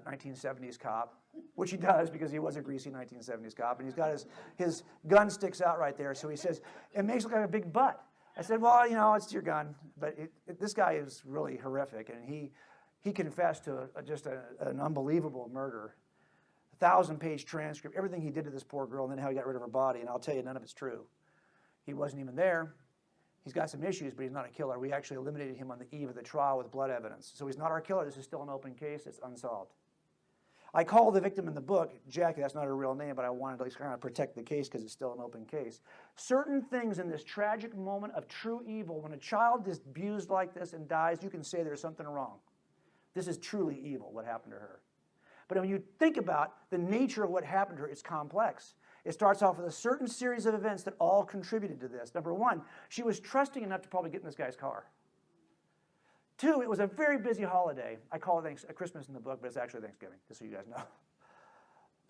1970s cop, which he does because he was a greasy 1970s cop, and he's got his gun sticks out right there, so he says, it makes it look like a big butt. I said, well, it's your gun, but this guy is really horrific, and he he confessed to an unbelievable murder. 1,000-page transcript, everything he did to this poor girl, and then how he got rid of her body. And I'll tell you, none of it's true. He wasn't even there. He's got some issues, but he's not a killer. We actually eliminated him on the eve of the trial with blood evidence. So he's not our killer. This is still an open case. It's unsolved. I call the victim in the book Jackie. That's not her real name, but I wanted to at least kind of protect the case because it's still an open case. Certain things in this tragic moment of true evil, when a child is abused like this and dies, you can say there's something wrong. This is truly evil, what happened to her. But when you think about the nature of what happened to her, it's complex. It starts off with a certain series of events that all contributed to this. Number one, she was trusting enough to probably get in this guy's car. Two, it was a very busy holiday. I call it Christmas in the book, but it's actually Thanksgiving, just so you guys know.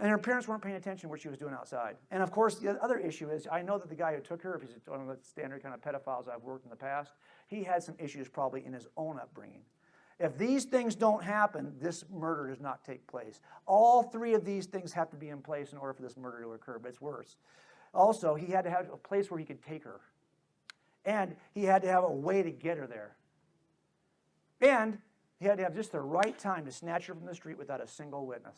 And her parents weren't paying attention to what she was doing outside. And of course, the other issue is, I know that the guy who took her, if he's one of the standard kind of pedophiles I've worked in the past, he had some issues probably in his own upbringing. If these things don't happen, this murder does not take place. All three of these things have to be in place in order for this murder to occur, but it's worse. Also, he had to have a place where he could take her. And he had to have a way to get her there. And he had to have just the right time to snatch her from the street without a single witness.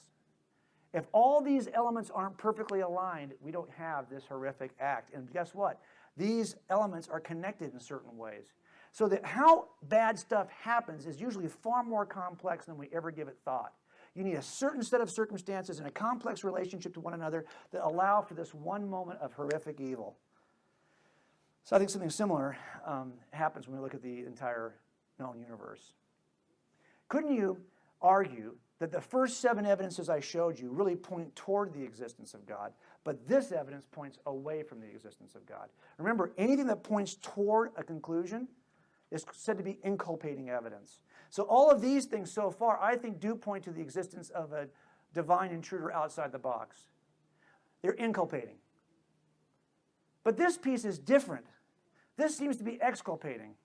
If all these elements aren't perfectly aligned, we don't have this horrific act. And guess what? These elements are connected in certain ways. So that how bad stuff happens is usually far more complex than we ever give it thought. You need a certain set of circumstances and a complex relationship to one another that allow for this one moment of horrific evil. So I think something similar happens when we look at the entire known universe. Couldn't you argue that the first 7 evidences I showed you really point toward the existence of God, but this evidence points away from the existence of God? Remember, anything that points toward a conclusion is said to be inculpating evidence. So all of these things so far, I think, do point to the existence of a divine intruder outside the box. They're inculpating. But this piece is different. This seems to be exculpating.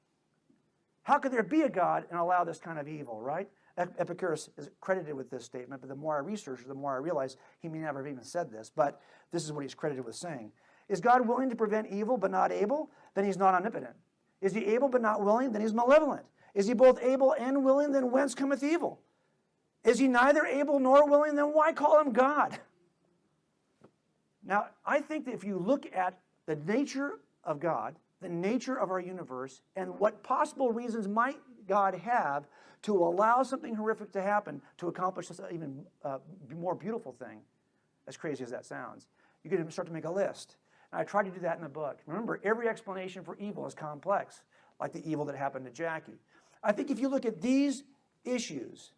How could there be a God and allow this kind of evil, right? Epicurus is credited with this statement, but the more I research, the more I realize he may never have even said this, but this is what he's credited with saying. Is God willing to prevent evil but not able? Then he's not omnipotent. Is he able but not willing? Then he's malevolent. Is he both able and willing? Then whence cometh evil? Is he neither able nor willing? Then why call him God? Now, I think that if you look at the nature of God, the nature of our universe, and what possible reasons might God have to allow something horrific to happen to accomplish this even more beautiful thing, as crazy as that sounds, you can start to make a list. And I try to do that in the book. Remember, every explanation for evil is complex, like the evil that happened to Jackie. I think if you look at these issues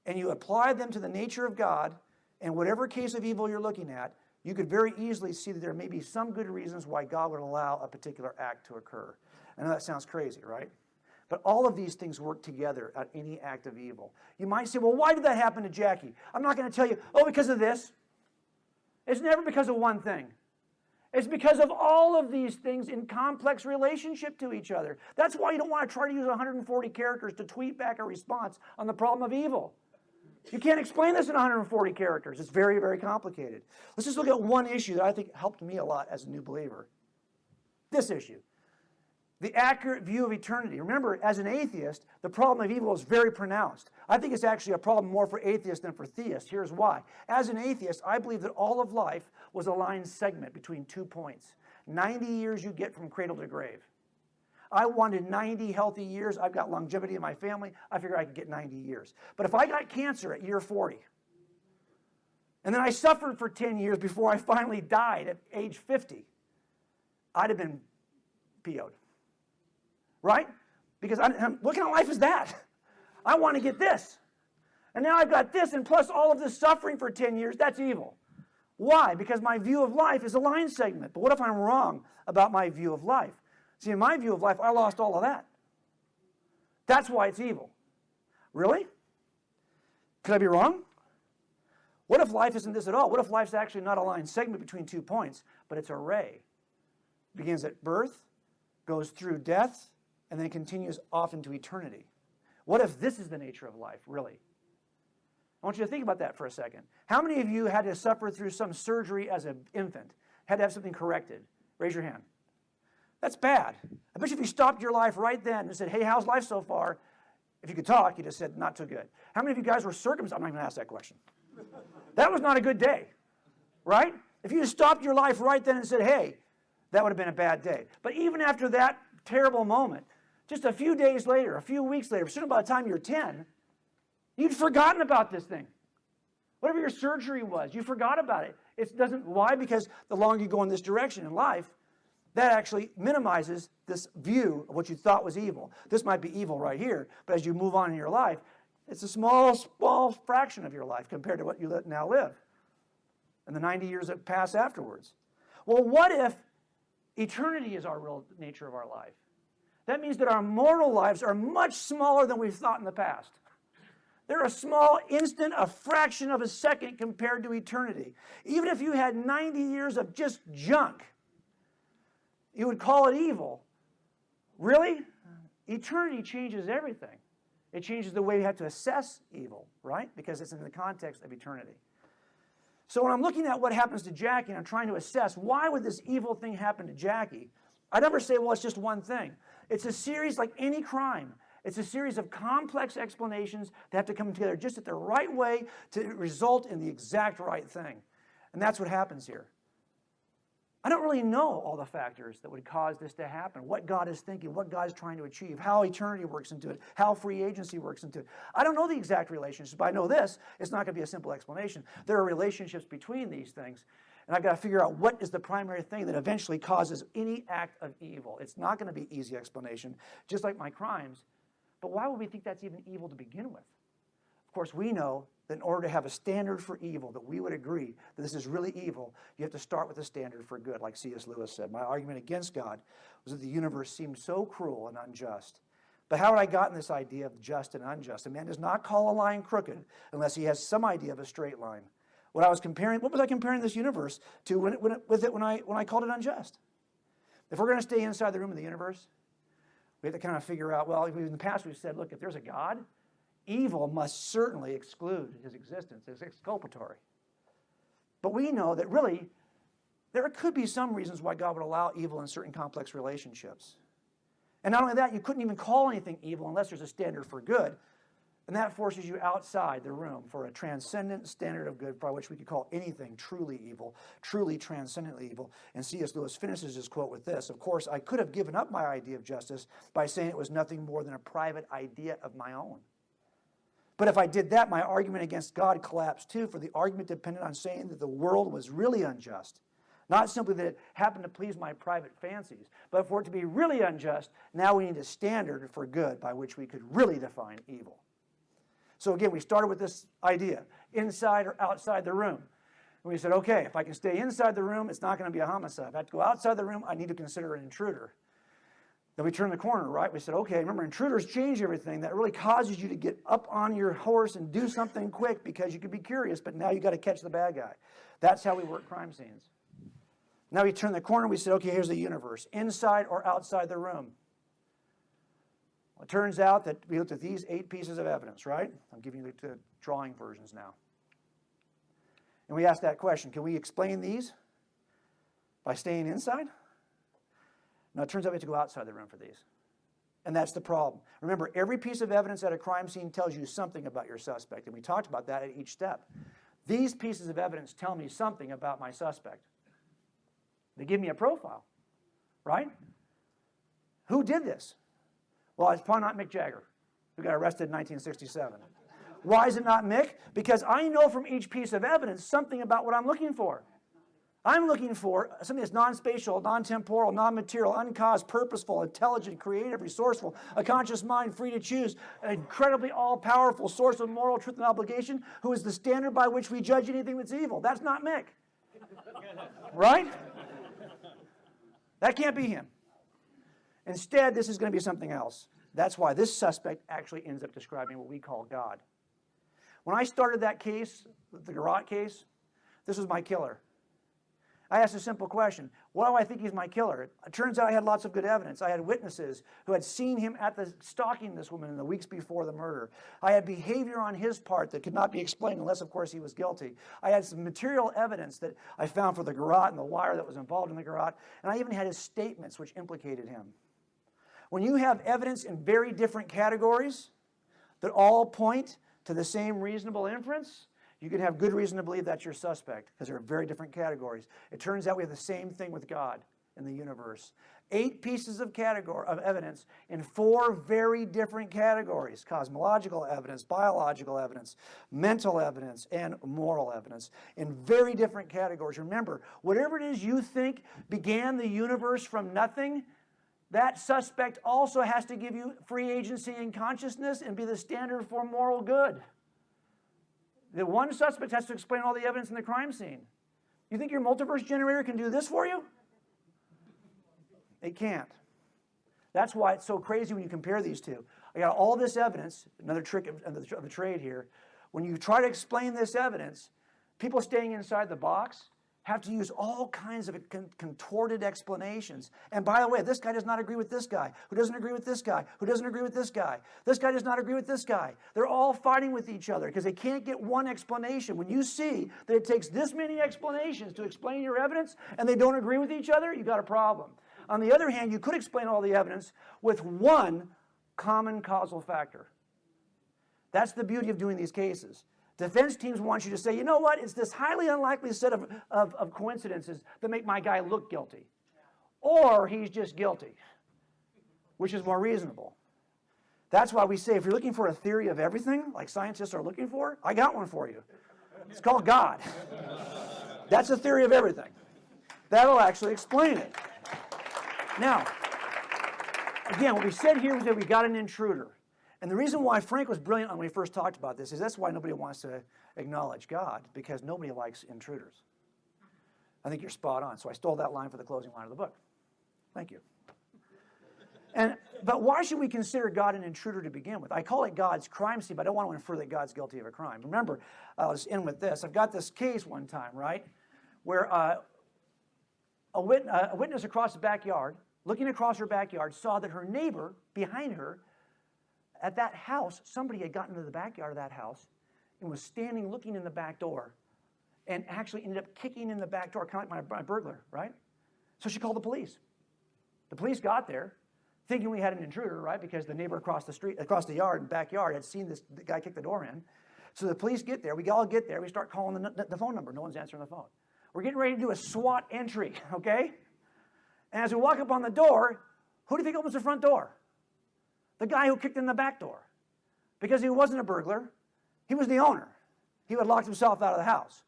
and you apply them to the nature of God, and whatever case of evil you're looking at, you could very easily see that there may be some good reasons why God would allow a particular act to occur. I know that sounds crazy, right? But all of these things work together at any act of evil. You might say, well, why did that happen to Jackie? I'm not going to tell you, oh, because of this. It's never because of one thing. It's because of all of these things in complex relationship to each other. That's why you don't want to try to use 140 characters to tweet back a response on the problem of evil. You can't explain this in 140 characters. It's very, very complicated. Let's just look at one issue that I think helped me a lot as a new believer. This issue. The accurate view of eternity. Remember, as an atheist, the problem of evil is very pronounced. I think it's actually a problem more for atheists than for theists. Here's why. As an atheist, I believe that all of life was a line segment between 2 points. 90 years you get from cradle to grave. I wanted 90 healthy years. I've got longevity in my family. I figured I could get 90 years. But if I got cancer at year 40, and then I suffered for 10 years before I finally died at age 50, I'd have been PO'd. Right? Because what kind of life is that? I want to get this. And now I've got this, and plus all of this suffering for 10 years, that's evil. Why? Because my view of life is a line segment. But what if I'm wrong about my view of life? See, in my view of life, I lost all of that. That's why it's evil. Really? Could I be wrong? What if life isn't this at all? What if life's actually not a line segment between 2 points, but it's a ray? It begins at birth, goes through death, and then continues off into eternity. What if this is the nature of life, really? I want you to think about that for a second. How many of you had to suffer through some surgery as an infant? Had to have something corrected? Raise your hand. That's bad. I bet you if you stopped your life right then and said, hey, how's life so far? If you could talk, you just said, not so good. How many of you guys were circumcised? I'm not going to ask that question. That was not a good day, right? If you just stopped your life right then and said, hey, that would have been a bad day. But even after that terrible moment, just a few days later, a few weeks later, soon by the time you're 10, you'd forgotten about this thing. Whatever your surgery was, you forgot about it. It doesn't, why? Because the longer you go in this direction in life, that actually minimizes this view of what you thought was evil. This might be evil right here, but as you move on in your life, it's a small fraction of your life compared to what you now live and the 90 years that pass afterwards. Well, what if eternity is our real nature of our life? That means that our mortal lives are much smaller than we've thought in the past. They're a small instant, a fraction of a second compared to eternity. Even if you had 90 years of just junk, you would call it evil. Really? Eternity changes everything. It changes the way we have to assess evil, right? Because it's in the context of eternity. So when I'm looking at what happens to Jackie and I'm trying to assess why would this evil thing happen to Jackie, I never say, well, it's just one thing. It's a series like any crime. It's a series of complex explanations that have to come together just at the right way to result in the exact right thing. And that's what happens here. I don't really know all the factors that would cause this to happen, what God is thinking, what God is trying to achieve, how eternity works into it, how free agency works into it. I don't know the exact relationships, but I know this. It's not going to be a simple explanation. There are relationships between these things, and I've got to figure out what is the primary thing that eventually causes any act of evil. It's not going to be easy explanation, just like my crimes. But why would we think that's even evil to begin with? Of course, we know that in order to have a standard for evil, that we would agree that this is really evil, you have to start with a standard for good, like C.S. Lewis said. My argument against God was that the universe seemed so cruel and unjust. But how had I gotten this idea of just and unjust? A man does not call a line crooked unless he has some idea of a straight line. What was I comparing this universe to when I called it unjust? If we're going to stay inside the room of the universe, we have to kind of figure out, well, in the past we've said, look, if there's a God, evil must certainly exclude his existence. It's exculpatory. But we know that really, there could be some reasons why God would allow evil in certain complex relationships. And not only that, you couldn't even call anything evil unless there's a standard for good. And that forces you outside the room for a transcendent standard of good by which we could call anything truly evil, truly transcendently evil. And C.S. Lewis finishes his quote with this: of course, I could have given up my idea of justice by saying it was nothing more than a private idea of my own. But if I did that, my argument against God collapsed too, for the argument depended on saying that the world was really unjust. Not simply that it happened to please my private fancies, but for it to be really unjust, now we need a standard for good by which we could really define evil. So again, we started with this idea, inside or outside the room. And we said, okay, if I can stay inside the room, it's not going to be a homicide. If I have to go outside the room, I need to consider an intruder. Then we turned the corner, right? We said, okay, remember, intruders change everything. That really causes you to get up on your horse and do something quick because you could be curious, but now you got to catch the bad guy. That's how we work crime scenes. Now we turned the corner, we said, okay, here's the universe, inside or outside the room. Well, it turns out that we looked at these 8 pieces of evidence, right? I'm giving you the drawing versions now. And we asked that question, can we explain these by staying inside? No, it turns out we have to go outside the room for these. And that's the problem. Remember, every piece of evidence at a crime scene tells you something about your suspect, and we talked about that at each step. These pieces of evidence tell me something about my suspect. They give me a profile, right? Who did this? Well, it's probably not Mick Jagger, who got arrested in 1967. Why is it not Mick? Because I know from each piece of evidence something about what I'm looking for. I'm looking for something that's non-spatial, non-temporal, non-material, uncaused, purposeful, intelligent, creative, resourceful, a conscious mind free to choose, an incredibly all-powerful source of moral truth and obligation, who is the standard by which we judge anything that's evil. That's not Mick. Right? That can't be him. Instead, this is going to be something else. That's why this suspect actually ends up describing what we call God. When I started that case, the Garrote case, this was my killer. I asked a simple question. Why do I think he's my killer? It turns out I had lots of good evidence. I had witnesses who had seen him stalking this woman in the weeks before the murder. I had behavior on his part that could not be explained unless, of course, he was guilty. I had some material evidence that I found for the Garrote and the wire that was involved in the Garrote. And I even had his statements which implicated him. When you have evidence in very different categories, that all point to the same reasonable inference, you can have good reason to believe that's your suspect, because they're very different categories. It turns out we have the same thing with God in the universe. 8 pieces of evidence in 4 very different categories: cosmological evidence, biological evidence, mental evidence, and moral evidence, in very different categories. Remember, whatever it is you think began the universe from nothing, that suspect also has to give you free agency and consciousness and be the standard for moral good. The one suspect has to explain all the evidence in the crime scene. You think your multiverse generator can do this for you? It can't. That's why it's so crazy when you compare these two. I got all this evidence, another trick of the trade here. When you try to explain this evidence, people staying inside the box have to use all kinds of contorted explanations. And by the way, this guy does not agree with this guy, who doesn't agree with this guy, who doesn't agree with this guy. This guy does not agree with this guy. They're all fighting with each other because they can't get one explanation. When you see that it takes this many explanations to explain your evidence and they don't agree with each other, you got a problem. On the other hand, you could explain all the evidence with one common causal factor. That's the beauty of doing these cases. Defense teams want you to say, you know what, it's this highly unlikely set of coincidences that make my guy look guilty. Or he's just guilty, which is more reasonable. That's why we say, if you're looking for a theory of everything, like scientists are looking for, I got one for you. It's called God. That's a theory of everything. That'll actually explain it. Now, again, what we said here was that we got an intruder. And the reason why Frank was brilliant when we first talked about this is that's why nobody wants to acknowledge God, because nobody likes intruders. I think you're spot on. So I stole that line for the closing line of the book. Thank you. But why should we consider God an intruder to begin with? I call it God's crime scene, but I don't want to infer that God's guilty of a crime. Remember, I'll just end with this. I've got this case one time, right, where a witness across the backyard, looking across her backyard, saw that her neighbor behind her at that house, somebody had gotten into the backyard of that house and was standing looking in the back door and actually ended up kicking in the back door, kind of like my burglar, right? So she called the police. The police got there thinking we had an intruder, right? Because the neighbor across the street, across the yard and backyard had seen this guy kick the door in. So the police get there. We all get there. We start calling the phone number. No one's answering the phone. We're getting ready to do a SWAT entry, okay? And as we walk up on the door, who do you think opens the front door? The guy who kicked in the back door. Because he wasn't a burglar. He was the owner. He had locked himself out of the house.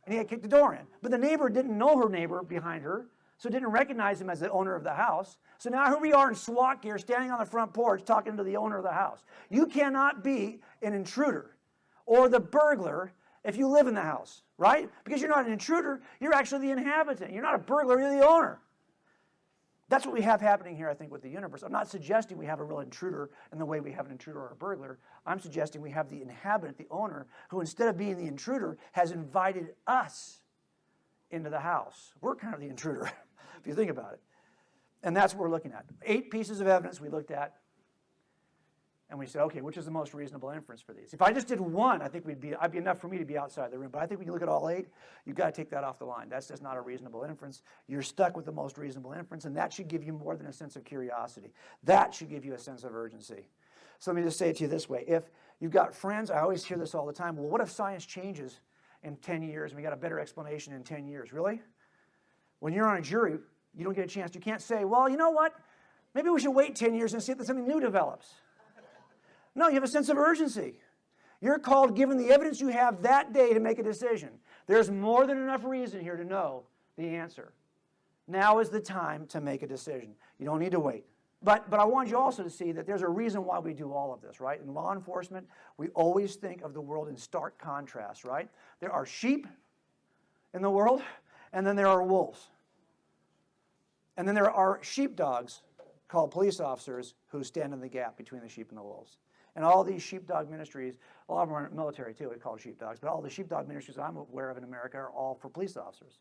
And he had kicked the door in. But the neighbor didn't know her neighbor behind her, so didn't recognize him as the owner of the house. So now here we are in SWAT gear, standing on the front porch, talking to the owner of the house. You cannot be an intruder or the burglar if you live in the house, right? Because you're not an intruder, you're actually the inhabitant. You're not a burglar, you're the owner. That's what we have happening here, I think, with the universe. I'm not suggesting we have a real intruder in the way we have an intruder or a burglar. I'm suggesting we have the inhabitant, the owner, who instead of being the intruder has invited us into the house. We're kind of the intruder, if you think about it. And that's what we're looking at. 8 pieces of evidence we looked at. And we said, okay, which is the most reasonable inference for these? If I just did one, I think I'd be enough for me to be outside the room. But I think when you look at all 8, you've got to take that off the line. That's just not a reasonable inference. You're stuck with the most reasonable inference, and that should give you more than a sense of curiosity. That should give you a sense of urgency. So let me just say it to you this way. If you've got friends, I always hear this all the time, well, what if science changes in 10 years and we got a better explanation in 10 years? Really? When you're on a jury, you don't get a chance. You can't say, well, you know what? Maybe we should wait 10 years and see if something new develops. No, you have a sense of urgency. You're called, given the evidence you have that day, to make a decision. There's more than enough reason here to know the answer. Now is the time to make a decision. You don't need to wait. But I want you also to see that there's a reason why we do all of this, right? In law enforcement, we always think of the world in stark contrast, right? There are sheep in the world, and then there are wolves. And then there are sheepdogs called police officers who stand in the gap between the sheep and the wolves. And all these sheepdog ministries, a lot of them are military too, we call sheepdogs, but all the sheepdog ministries I'm aware of in America are all for police officers.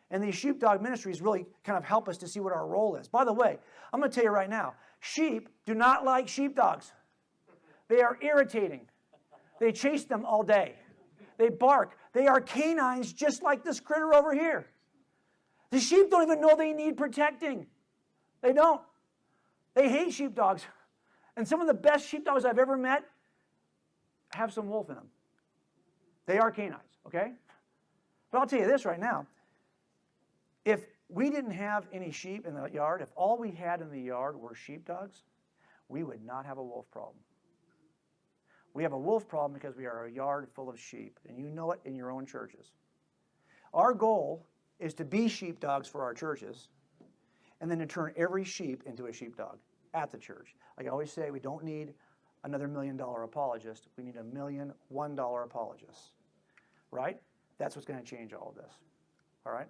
And these sheepdog ministries really kind of help us to see what our role is. By the way, I'm going to tell you right now, sheep do not like sheepdogs. They are irritating. They chase them all day. They bark. They are canines just like this critter over here. The sheep don't even know they need protecting. They don't. They hate sheepdogs. And some of the best sheepdogs I've ever met have some wolf in them. They are canines, okay? But I'll tell you this right now. If we didn't have any sheep in the yard, if all we had in the yard were sheepdogs, we would not have a wolf problem. We have a wolf problem because we are a yard full of sheep, and you know it in your own churches. Our goal is to be sheepdogs for our churches, and then to turn every sheep into a sheepdog at the church. Like I always say, we don't need another $1 million apologist. We need $1 million $1 apologists, right? That's what's going to change all of this, all right?